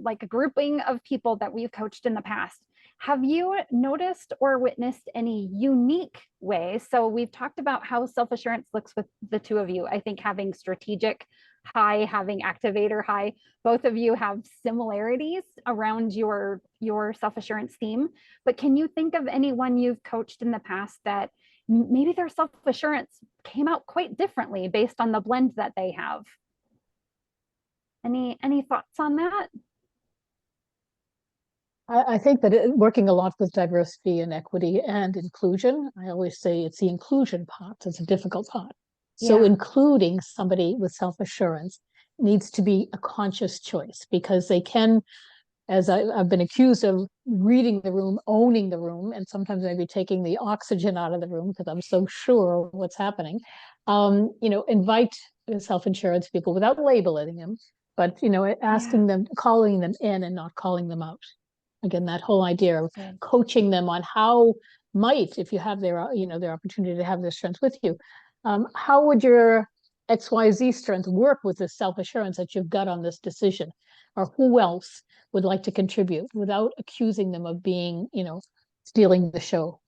like a grouping of people that we've coached in the past. Have you noticed or witnessed any unique ways? So we've talked about how self-assurance looks with the two of you. I think having strategic high, having activator high, both of you have similarities around your self-assurance theme. But can you think of anyone you've coached in the past that maybe their self-assurance came out quite differently based on the blend that they have? Any thoughts on that? I think that working a lot with diversity and equity and inclusion, I always say it's the inclusion part that's a difficult part. So including somebody with self-assurance needs to be a conscious choice, because they can, as I've been accused of, reading the room, owning the room, and sometimes maybe taking the oxygen out of the room because I'm so sure what's happening. Invite self-assurance people without labeling them, but asking them, calling them in and not calling them out. Again, that whole idea of coaching them on how might, if you have their opportunity to have their strengths with you, how would your XYZ strength work with the self-assurance that you've got on this decision? Or who else would like to contribute, without accusing them of being, stealing the show.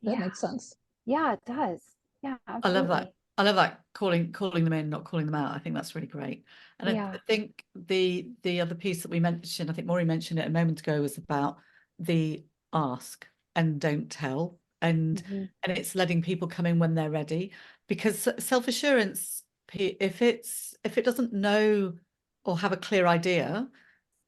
That makes sense. Yeah, it does. Yeah, absolutely. I love that. I love that, calling them in, not calling them out. I think that's really great. And I think the other piece that we mentioned, I think Maureen mentioned it a moment ago, was about the ask and don't tell. And it's letting people come in when they're ready, because self-assurance, if it doesn't know or have a clear idea,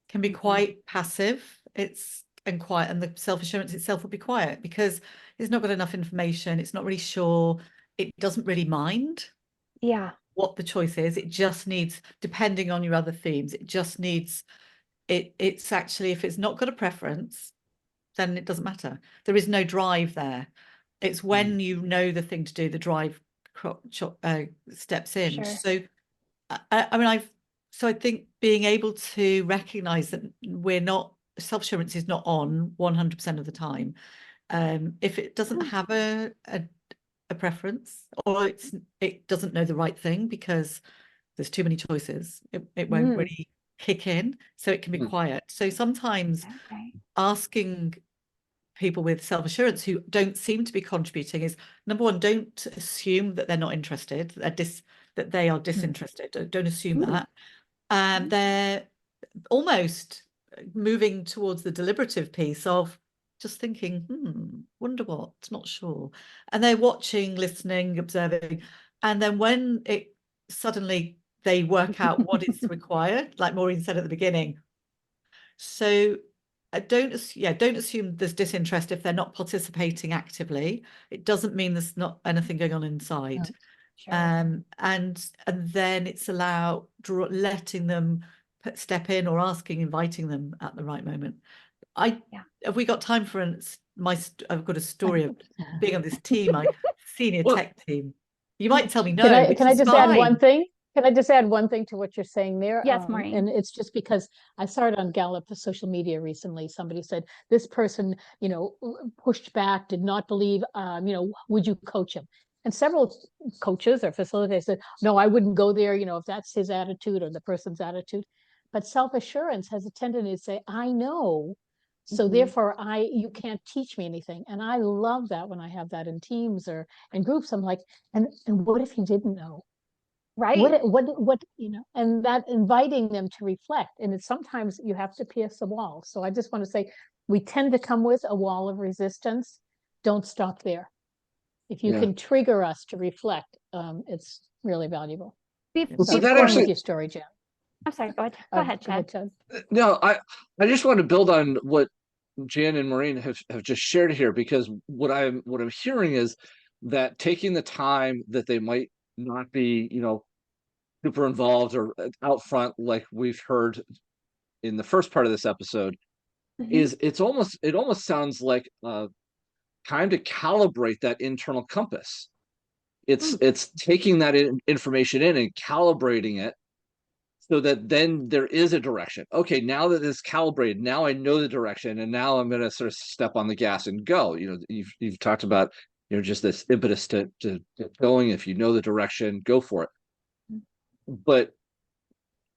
can be quite passive and quiet, and the self-assurance itself will be quiet because it's not got enough information. It's not really sure. It doesn't really mind what the choice is. It just needs, depending on your other themes, it just needs it's actually, if it's not got a preference, then it doesn't matter. There is no drive there. It's when you know the thing to do, the drive steps in. Sure. So I mean, I think being able to recognize that self-assurance is not on 100% of the time. If it doesn't have a preference, or it doesn't know the right thing because there's too many choices, it won't really kick in, so it can be quiet. So sometimes asking people with self-assurance who don't seem to be contributing is, number one, don't assume that they're not interested, that they are disinterested. Don't assume that. They're almost moving towards the deliberative piece of just thinking, wonder what, not sure. And they're watching, listening, observing. And then when it suddenly they work out what is required, like Maureen said at the beginning. So don't assume there's disinterest if they're not participating actively. It doesn't mean there's not anything going on inside. Sure. And then it's letting them step in, or inviting them at the right moment. Have we got time for I've got a story of being on this team, senior tech team. You might tell me no. Can I just add one thing? Can I just add one thing to what you're saying there? Yes, Maureen. And it's just because I saw it on Gallup social media recently. Somebody said this person, pushed back, did not believe, would you coach him? And several coaches or facilitators said, no, I wouldn't go there, if that's his attitude or the person's attitude. But self-assurance has a tendency to say, I know, so therefore you can't teach me anything. And I love that when I have that in teams or in groups. I'm like, and what if you didn't know? Right. What and that inviting them to reflect. And it's sometimes you have to pierce the wall. So I just want to say, we tend to come with a wall of resistance. Don't stop there. If you can trigger us to reflect, it's really valuable. So that actually, with your story, Jan. I'm sorry, go ahead, Chad. No, I just want to build on what Jan and Maureen have just shared here, because what I'm hearing is that taking the time that they might not be, super involved or out front, like we've heard in the first part of this episode, is it almost sounds like time to calibrate that internal compass. It's taking that information in and calibrating it so that then there is a direction. Okay, now that it's calibrated, now I know the direction, and now I'm going to sort of step on the gas and go. You've talked about just this impetus to get going. If you know the direction, go for it. But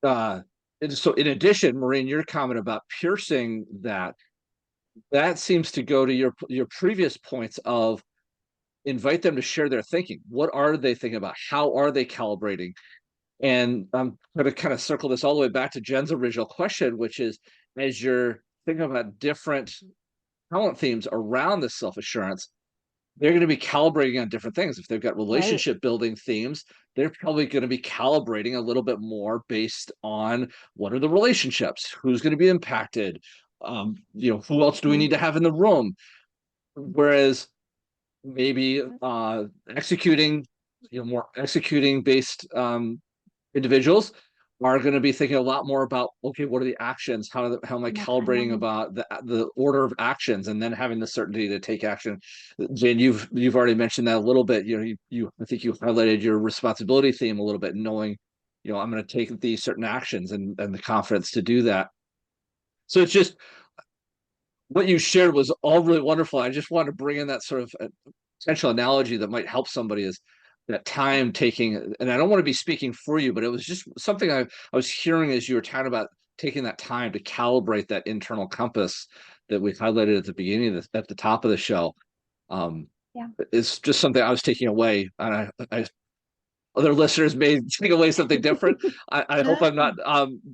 so in addition, Maureen, your comment about piercing that seems to go to your previous points of invite them to share their thinking. What are they thinking about? How are they calibrating? And I'm going to kind of circle this all the way back to Jen's original question, which is, as you're thinking about different talent themes around this self-assurance, they're going to be calibrating on different things. If they've got relationship building themes, they're probably going to be calibrating a little bit more based on what are the relationships, who's going to be impacted, who else do we need to have in the room? Whereas maybe executing based individuals are going to be thinking a lot more about, okay, what are the actions? How am I calibrating about the order of actions, and then having the certainty to take action. Jane, you've already mentioned that a little bit. I think you highlighted your responsibility theme a little bit, knowing, I'm going to take these certain actions and the confidence to do that. So it's just what you shared was all really wonderful. I just want to bring in that sort of potential analogy that might help somebody, is that time taking, and I don't want to be speaking for you, but it was just something I was hearing as you were talking about taking that time to calibrate that internal compass that we highlighted at the beginning at the top of the show. It's just something I was taking away, and I other listeners may take away something different. I hope I'm not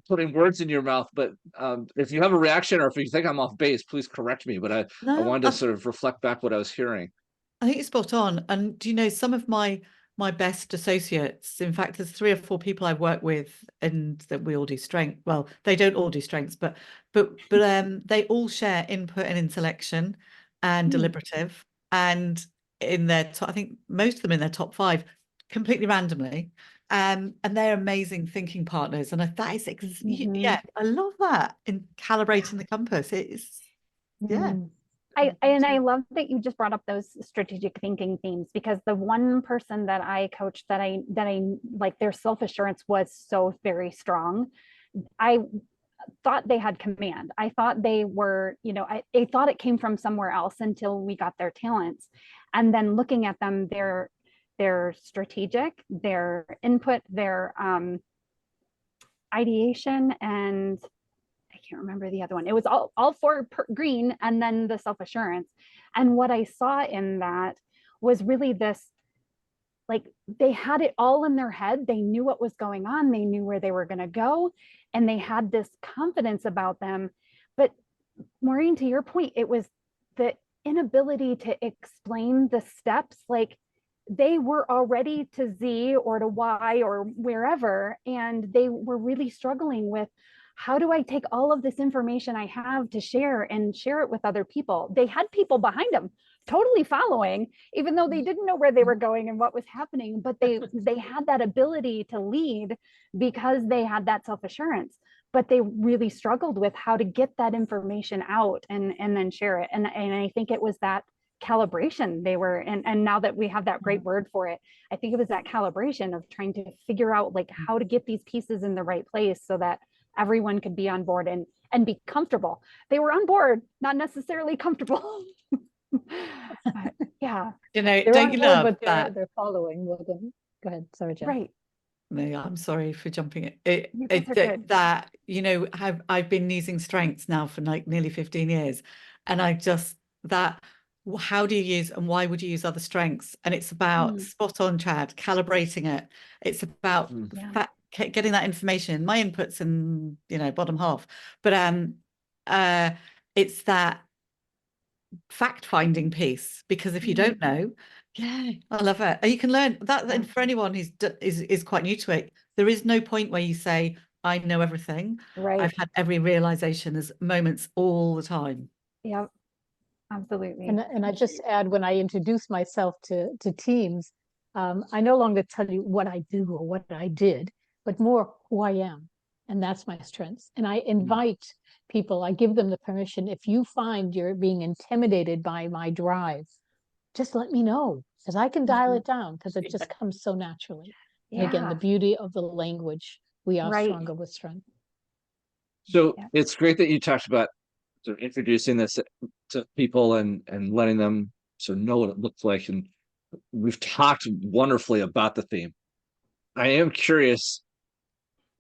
putting words in your mouth, but if you have a reaction or if you think I'm off base, please correct me. But I wanted to sort of reflect back what I was hearing. I think you're spot on. And some of my my best associates. In fact, there's 3 or 4 people I've worked with, and that we all do strength. Well, they don't all do strengths, but they all share input and intellection and deliberative, and in their I think most of them in their top 5, completely randomly. And they're amazing thinking partners. And that is, yeah, I love that in calibrating the compass. It's, yeah. I love that you just brought up those strategic thinking themes, because the one person that I coached that I like, their self-assurance was so very strong. I thought they had command. I thought they were, I thought it came from somewhere else until we got their talents. And then looking at them, their strategic, their input, their ideation, and I can't remember the other one. It was all 4 green, and then the self-assurance. And what I saw in that was really this, like, they had it all in their head. They knew what was going on. They knew where they were going to go, and they had this confidence about them. But Maureen, to your point, it was the inability to explain the steps. Like, they were already to Z or to Y or wherever, and they were really struggling with, how do I take all of this information I have to share and share it with other people? They had people behind them totally following, even though they didn't know where they were going and what was happening, but they had that ability to lead because they had that self-assurance. But they really struggled with how to get that information out and then share it. And I think it was that calibration they were, and now that we have that great word for it, I think it was that calibration of trying to figure out, like, how to get these pieces in the right place so that everyone could be on board and be comfortable. They were on board, not necessarily comfortable. But, yeah, don't you love that? They're following more than. Go ahead, sorry, Jen. right. No, I'm sorry for jumping That, I've been using strengths now for like nearly 15 years, and how do you use and why would you use other strengths? And it's about spot on, Chad, calibrating it. It's about getting that information. My inputs in bottom half, but it's that fact finding piece, because if you don't know, I love it. You can learn that. And for anyone who's is quite new to it, there is no point where you say, I know everything. right. I've had every realization. There's moments all the time. Yep, absolutely. And I just add, when I introduce myself to teams, I no longer tell you what I do or what I did, but more who I am. And that's my strengths. And I invite people, I give them the permission, if you find you're being intimidated by my drive, just let me know, because I can dial it down, because it just comes so naturally. And again, the beauty of the language, we are stronger with strength. So it's great that you talked about sort of introducing this to people and letting them sort of know what it looks like. And we've talked wonderfully about the theme. I am curious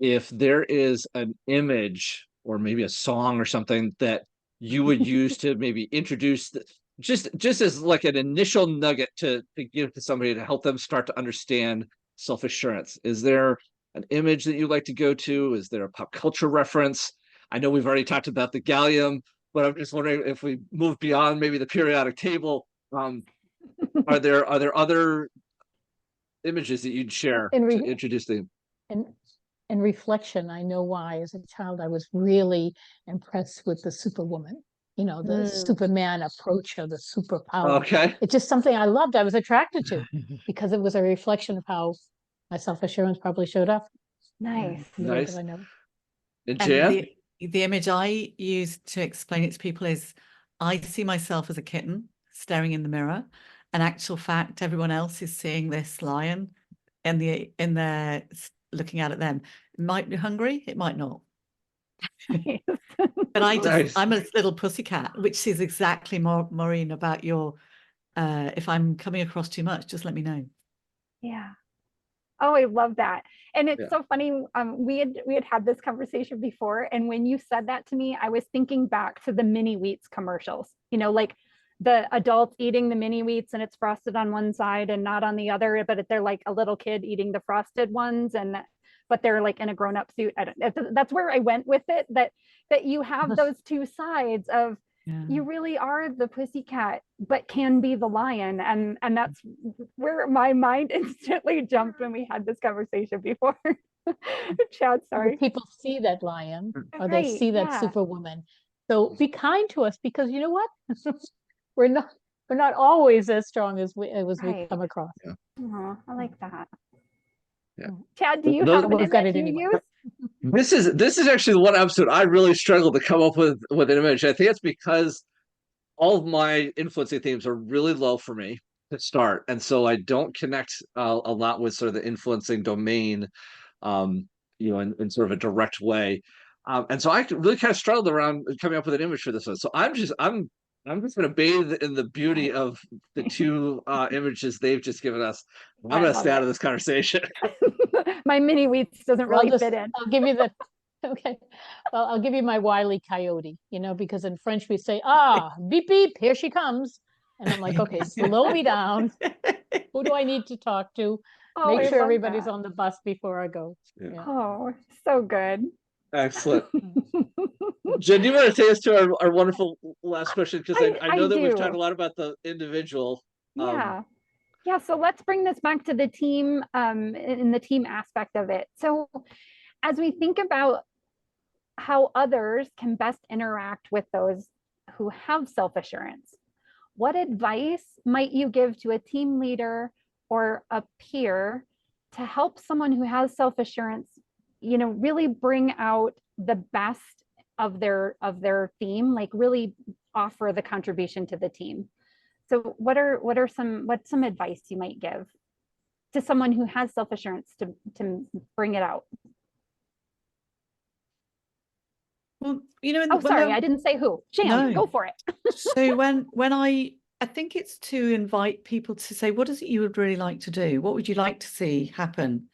if there is an image or maybe a song or something that you would use to maybe introduce just as like an initial nugget to give to somebody to help them start to understand self-assurance. Is there an image that you like to go to? Is there a pop culture reference? I know we've already talked about the gallium, but I'm just wondering if we move beyond maybe the periodic table. Are there other images that you'd share to introduce them? And reflection, I know why. As a child, I was really impressed with the Superwoman. The Superman approach, or the superpower. Okay. It's just something I loved. I was attracted to, because it was a reflection of how my self-assurance probably showed up. Nice. Nice. I know. And Jan? The image I use to explain it to people is, I see myself as a kitten staring in the mirror. In actual fact, everyone else is seeing this lion in their looking out at them. It might be hungry, it might not. But I'm a little pussycat, which is exactly Maureen, about your if I'm coming across too much, just let me know. Yeah. Oh, I love that. And it's so funny. We had this conversation before, and when you said that to me, I was thinking back to the mini wheats commercials, like the adults eating the mini wheats and it's frosted on one side and not on the other, but they're like a little kid eating the frosted ones, but they're like in a grown-up suit. That's where I went with it, that you have those two sides of You really are the pussycat, but can be the lion. And that's where my mind instantly jumped when we had this conversation before. Chad, sorry. People see that lion or they Right, see that yeah. superwoman. So be kind to us, because you know what? we're not always as strong as we Right. come across. Yeah. Oh, I like that. Yeah. Chad, do you Those- have an We've got image it you anyway. use? This is actually the one episode I really struggled to come up with an image. I think it's because all of my influencing themes are really low for me to start, and so I don't connect a lot with sort of the influencing domain, in sort of a direct way. And so I really kind of struggled around coming up with an image for this one. So I'm just going to bathe in the beauty of the two images they've just given us. I'm going to stay out of this conversation. My mini wheats doesn't really fit in. I'll give you the okay. Well, I'll give you my Wile E. Coyote, because in French we say, beep, beep, here she comes. And I'm like, okay, slow me down. Who do I need to talk to? Oh, Make I sure love everybody's that. on the bus before I go. Yeah. Yeah. Oh, so good. Excellent. Jen, do you want to take us to our wonderful last question? Because I know that we've talked a lot about the individual. Yeah. Yeah. So let's bring this back to the team, in the team aspect of it. So as we think about how others can best interact with those who have self-assurance, what advice might you give to a team leader or a peer to help someone who has self-assurance, really bring out the best of their theme, like really offer the contribution to the team? So what's some advice you might give to someone who has self-assurance to bring it out? Well, sorry, I didn't say who. Jan, go for it. So when I think it's to invite people to say, what is it you would really like to do? What would you like to see happen?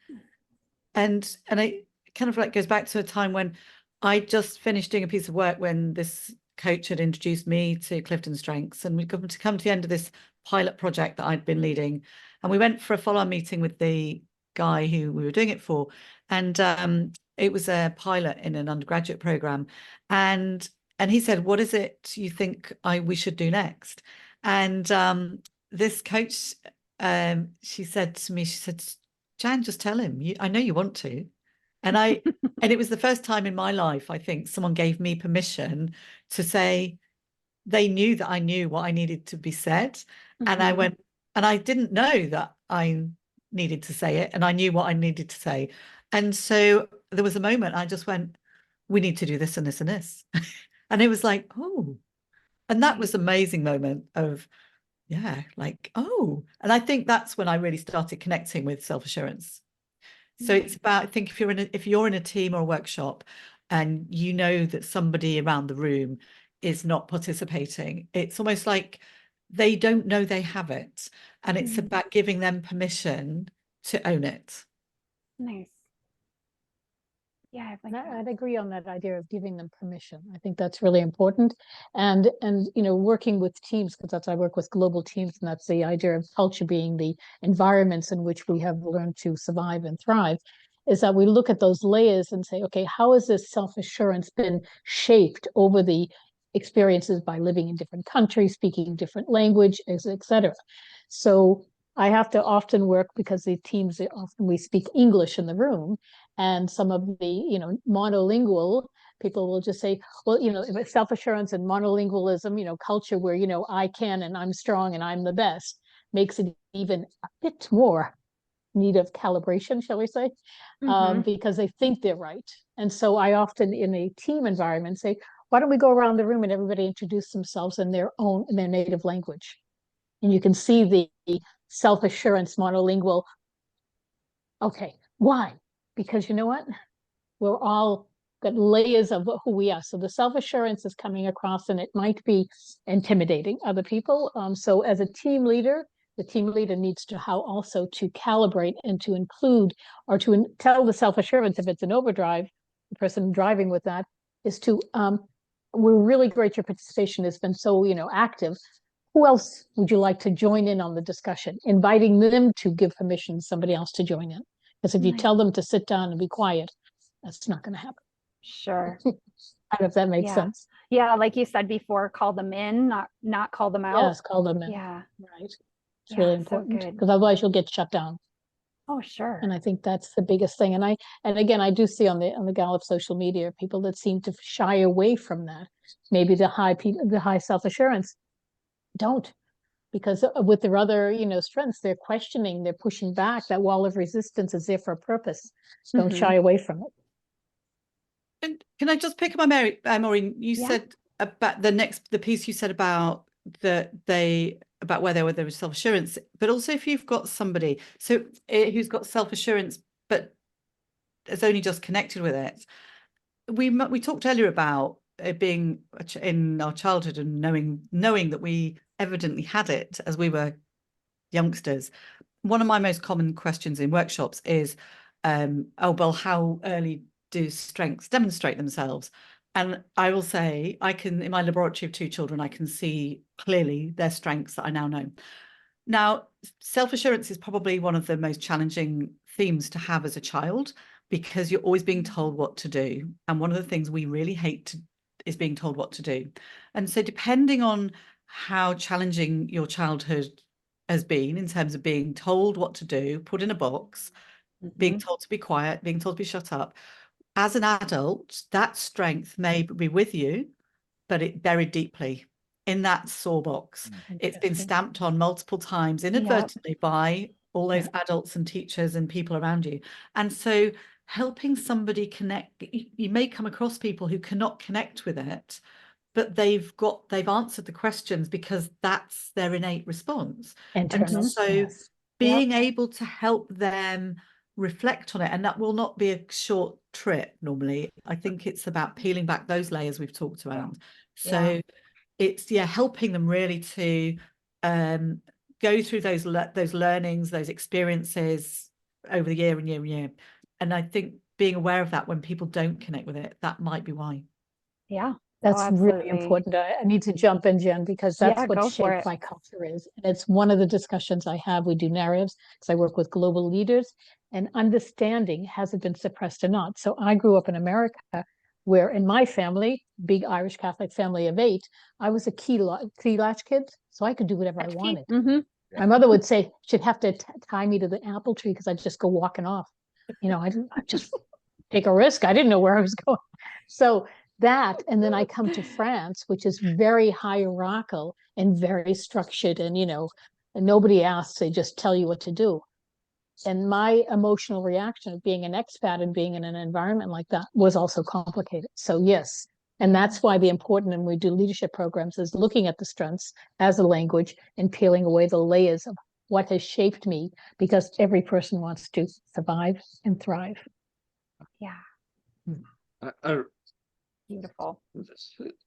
And it kind of like goes back to a time when I just finished doing a piece of work when this coach had introduced me to CliftonStrengths, and we'd come to the end of this pilot project that I'd been leading. And we went for a follow-on meeting with the guy who we were doing it for. And it was a pilot in an undergraduate program. And he said, what is it you think we should do next? And this coach, she said to me, Jan, just tell him. I know you want to. And and it was the first time in my life, I think, someone gave me permission to say they knew that I knew what I needed to be said. Mm-hmm. And I went, and I didn't know that I needed to say it, and I knew what I needed to say. And so there was a moment I just went, we need to do this and this and this. And it was like, oh, and that was an amazing moment of, yeah, like, oh, and I think that's when I really started connecting with self-assurance. So it's about, I think if you're in a team or a workshop and you know that somebody around the room is not participating, it's almost like they don't know they have it. And it's about giving them permission to own it. Nice. Yeah, I'd agree on that idea of giving them permission. I think that's really important. And working with teams, because I work with global teams, and that's the idea of culture being the environments in which we have learned to survive and thrive, is that we look at those layers and say, okay, how has this self-assurance been shaped over the experiences by living in different countries, speaking different language, etc. So I have to often work, because the teams, often we speak English in the room, and some of the monolingual people will just say, well, self-assurance and monolingualism, culture where I can and I'm strong and I'm the best, makes it even a bit more need of calibration, shall we say, because they think they're right. And so I often, in a team environment, say, why don't we go around the room and everybody introduce themselves in their native language? And you can see the self-assurance monolingual. Okay, why? Because you know what? We're all got layers of who we are. So the self-assurance is coming across, and it might be intimidating other people. So as a team leader, the team leader needs to also to calibrate and to include, or to tell the self-assurance, if it's an overdrive, the person driving with that, is to, we're really great, your participation has been so active. Who else would you like to join in on the discussion? Inviting them to give permission to somebody else to join in. Because if you tell them to sit down and be quiet, that's not going to happen. Sure. I don't know if that makes Yeah. sense. Yeah, like you said before, call them in, not call them out. Yes, call them in. Yeah. Right. It's Yeah, really so important good. because otherwise you'll get shut down. Oh, sure. And I think that's the biggest thing. And again, I do see on the Gallup social media people that seem to shy away from that. Maybe the high self-assurance don't, because with their other, strengths, they're questioning, they're pushing back. That wall of resistance is there for a purpose. Don't Mhm. shy away from it. And can I just pick up on Maureen? You Yeah. said about the piece you said about where there was self-assurance, but also if you've got somebody who's got self-assurance but has only just connected with it. We talked earlier about it being in our childhood and knowing that we evidently had it as we were youngsters. One of my most common questions in workshops is, oh, well, how early do strengths demonstrate themselves? And I will say, in my laboratory of 2 children, I can see clearly their strengths that I now know. Now, self-assurance is probably one of the most challenging themes to have as a child, because you're always being told what to do. And one of the things we really hate is being told what to do. And so depending on how challenging your childhood has been in terms of being told what to do, put in a box, being told to be quiet, being told to be shut up, as an adult, that strength may be with you, but it buried deeply in that sore box. It's been stamped on multiple times inadvertently by all those adults and teachers and people around you. And so helping somebody connect, you may come across people who cannot connect with it, but they've answered the questions because that's their innate response. Internal, and so yes. being able to help them reflect on it, and that will not be a short trip normally. I think it's about peeling back those layers we've talked about. So it's helping them really to go through those learnings, those experiences over the year and year and year. And I think being aware of that when people don't connect with it, that might be why. Yeah. That's really absolutely. important. I need to jump in, Jen, because that's Yeah, what go for shaped it. my culture is. And it's one of the discussions I have. We do narratives because I work with global leaders, and understanding, has it been suppressed or not? So I grew up in America, where in my family, big Irish Catholic family of 8, I was a key latch kid, so I could do whatever I wanted. My mother would say she'd have to tie me to the apple tree because I'd just go walking off. I'd just take a risk. I didn't know where I was going. So that, and then I come to France, which is very hierarchical and very structured, and and nobody asks, they just tell you what to do. And my emotional reaction of being an expat and being in an environment like that was also complicated. So yes, and that's why the important, and we do leadership programs, is looking at the strengths as a language and peeling away the layers of what has shaped me, because every person wants to survive and thrive. Yeah. Beautiful.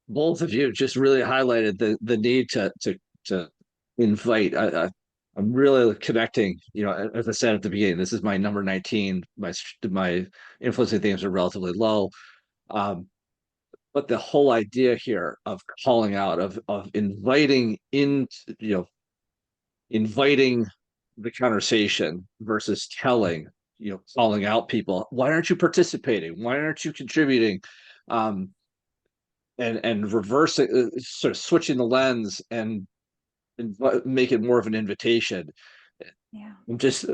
Both of you just really highlighted the need to invite. I'm really connecting. As I said at the beginning, this is my number 19. My influencing themes are relatively low, but the whole idea here of calling out, of inviting inviting the conversation versus calling out people. Why aren't you participating? Why aren't you contributing? And reversing, sort of switching the lens and make it more of an invitation. Yeah. I'm just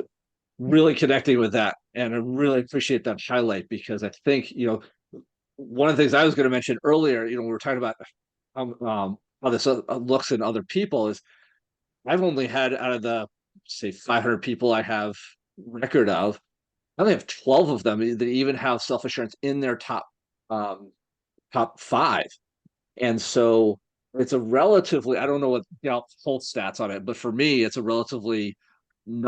really connecting with that, and I really appreciate that highlight, because I think one of the things I was going to mention earlier, we were talking about how this looks in other people, is I've only had, out of the, say, 500 people I have record of, I only have 12 of them that even have self-assurance in their top 5. And so it's a relatively, I don't know what full stats on it, but for me, it's a relatively it's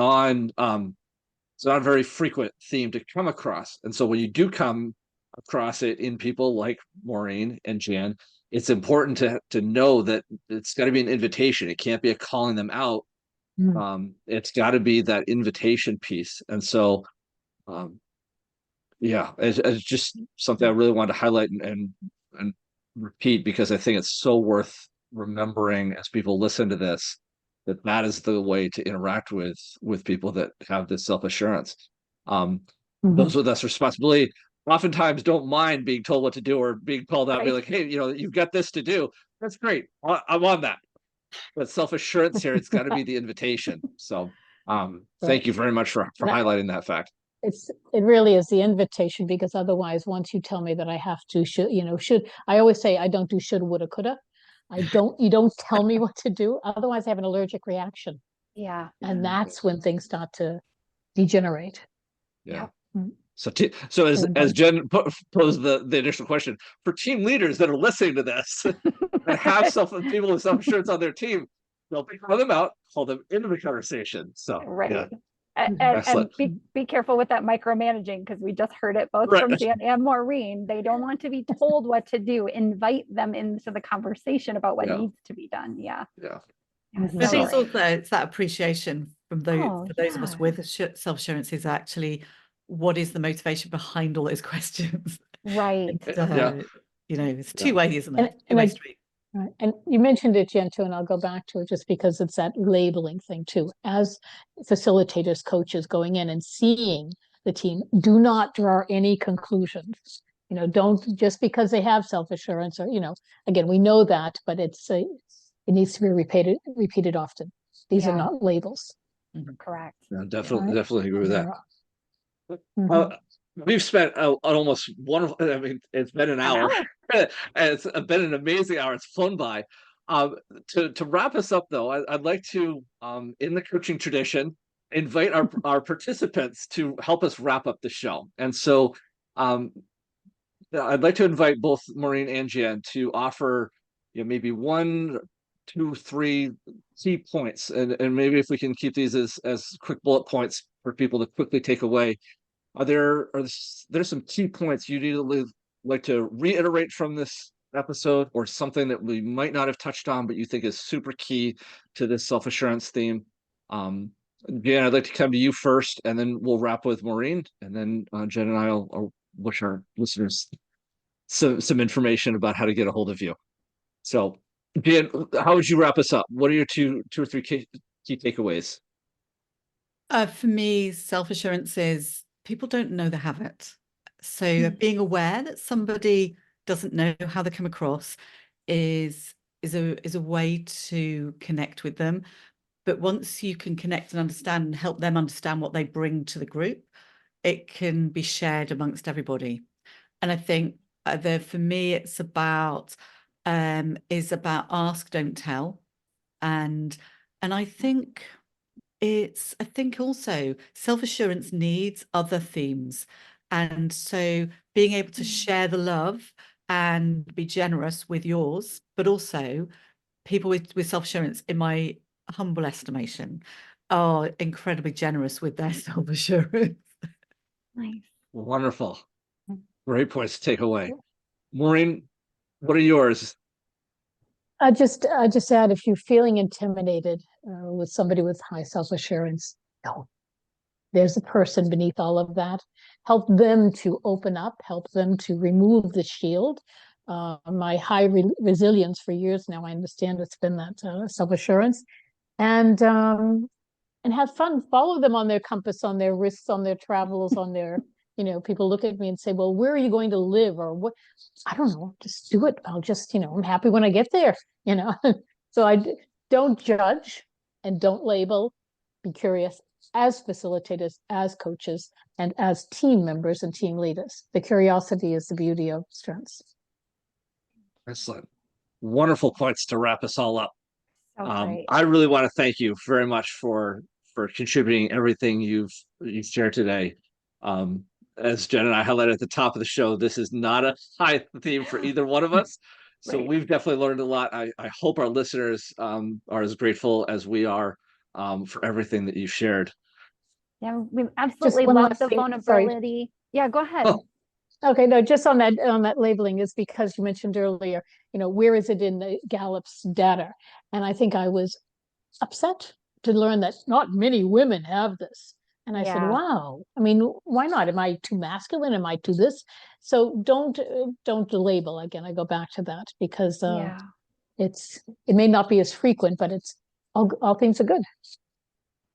not a very frequent theme to come across. And so when you do come across it in people like Maureen and Jan, it's important to know that it's got to be an invitation. It can't be a calling them out. It's got to be that invitation piece. And so, it's just something I really wanted to highlight and repeat, because I think it's so worth remembering as people listen to this, that is the way to interact with people that have this self-assurance. Those with us responsibility, oftentimes don't mind being told what to do or being called out, be Right. like, hey, you've got this to do. That's great. I'm on that. But self-assurance here, it's got to be the invitation. So thank you very much for highlighting that fact. It really is the invitation, because otherwise, once you tell me that I have to, should, I always say I don't do should, woulda, coulda. You don't tell me what to do. Otherwise I have an allergic reaction. Yeah. And that's when things start to degenerate. Yeah. Mm. So as Jen posed the initial question, for team leaders that are listening to this and have people with self-assurance on their team, they'll call them out, call them into the conversation. So Right. yeah. And be careful with that micromanaging, because we just heard it both from Jan and Maureen. They don't want to be told what to do. Invite them into the conversation about what needs to be done. Yeah. Yeah. I think it's also it's that appreciation from those of us with self-assurance is actually what is the motivation behind all those questions. Right. It's two ways, isn't it? Two-way street. Right. And you mentioned it, Jen, too, and I'll go back to it just because it's that labeling thing too. As facilitators, coaches going in and seeing the team, do not draw any conclusions. Don't, just because they have self-assurance, or, again, we know that, but it needs to be repeated often. These are not labels. Correct. Yeah, definitely agree with that. Mm-hmm. We've spent an almost wonderful, I mean, it's been an hour. It's been an amazing hour. It's flown by. To wrap us up, though, I'd like to, in the coaching tradition, invite our participants to help us wrap up the show. And so I'd like to invite both Maureen and Jan to offer maybe 1, 2, 3 key points. And maybe if we can keep these as quick bullet points for people to quickly take away. Are there some key points you need to like to reiterate from this episode, or something that we might not have touched on but you think is super key to this self-assurance theme? Jan, I'd like to come to you first, and then we'll wrap with Maureen, and then Jen and I'll wish our listeners some information about how to get a hold of you. So Jan, how would you wrap us up? What are your two or three key takeaways? For me, self-assurance is people don't know they have it. So being aware that somebody doesn't know how they come across is a way to connect with them. But once you can connect and understand and help them understand what they bring to the group, it can be shared amongst everybody. And I think for me, it's about ask, don't tell. And I think also self-assurance needs other themes. And so being able to share the love and be generous with yours, but also people with self-assurance, in my humble estimation, are incredibly generous with their self-assurance. Nice. Wonderful. Great points to take away. Maureen, what are yours? I just add, if you're feeling intimidated with somebody with high self-assurance, no, there's a person beneath all of that. Help them to open up, help them to remove the shield. My high resilience for years now, I understand it's been that self-assurance, and have fun. Follow them on their compass, on their wrists, on their travels, on their, people look at me and say, well, where are you going to live? Or what? I don't know, just do it. I'll just, I'm happy when I get there, So I don't judge and don't label. Be curious as facilitators, as coaches, and as team members and team leaders. The curiosity is the beauty of strengths. Excellent. Wonderful points to wrap us all up. Great. I really want to thank you very much for contributing everything you've shared today. As Jen and I highlighted at the top of the show, this is not a high theme for either one of us. So we've definitely learned a lot. I hope our listeners are as grateful as we are for everything that you've shared. Yeah, we absolutely love the vulnerability. Yeah, go ahead. Oh. Okay, no, just on that labeling is because you mentioned earlier, where is it in the Gallup's data? And I think I was upset to learn that not many women have this. And I said, wow, I mean, why not? Am I too masculine? Am I too this? So don't label. Again, I go back to that, because it may not be as frequent, but it's all things are good.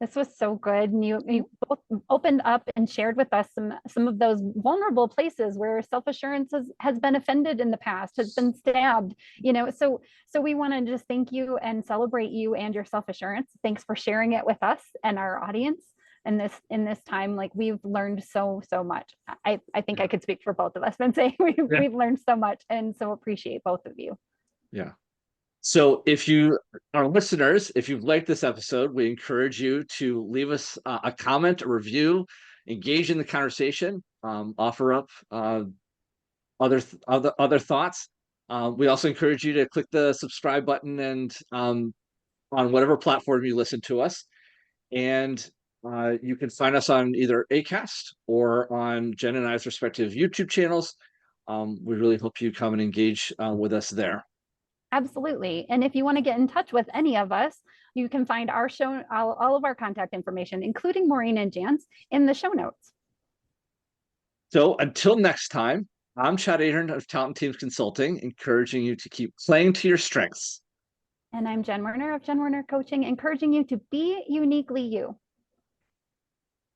This was so good. And you both opened up and shared with us some of those vulnerable places where self-assurance has been offended in the past, has been stabbed, so we want to just thank you and celebrate you and your self-assurance. Thanks for sharing it with us and our audience in this time. Like, we've learned so much. I think I could speak for both of us and say we've learned so much, and so appreciate both of you. Yeah. So if you are listeners, if you've liked this episode, we encourage you to leave us a comment, a review, engage in the conversation, offer up other thoughts. We also encourage you to click the subscribe button and on whatever platform you listen to us. And you can find us on either Acast or on Jen and I's respective YouTube channels. We really hope you come and engage with us there. Absolutely. And if you want to get in touch with any of us, you can find our show, all of our contact information, including Maureen and Jan's, in the show notes. So until next time, I'm Chad Ahern of Talent Teams Consulting, encouraging you to keep playing to your strengths. And I'm Jen Werner of Jen Werner Coaching, encouraging you to be uniquely you.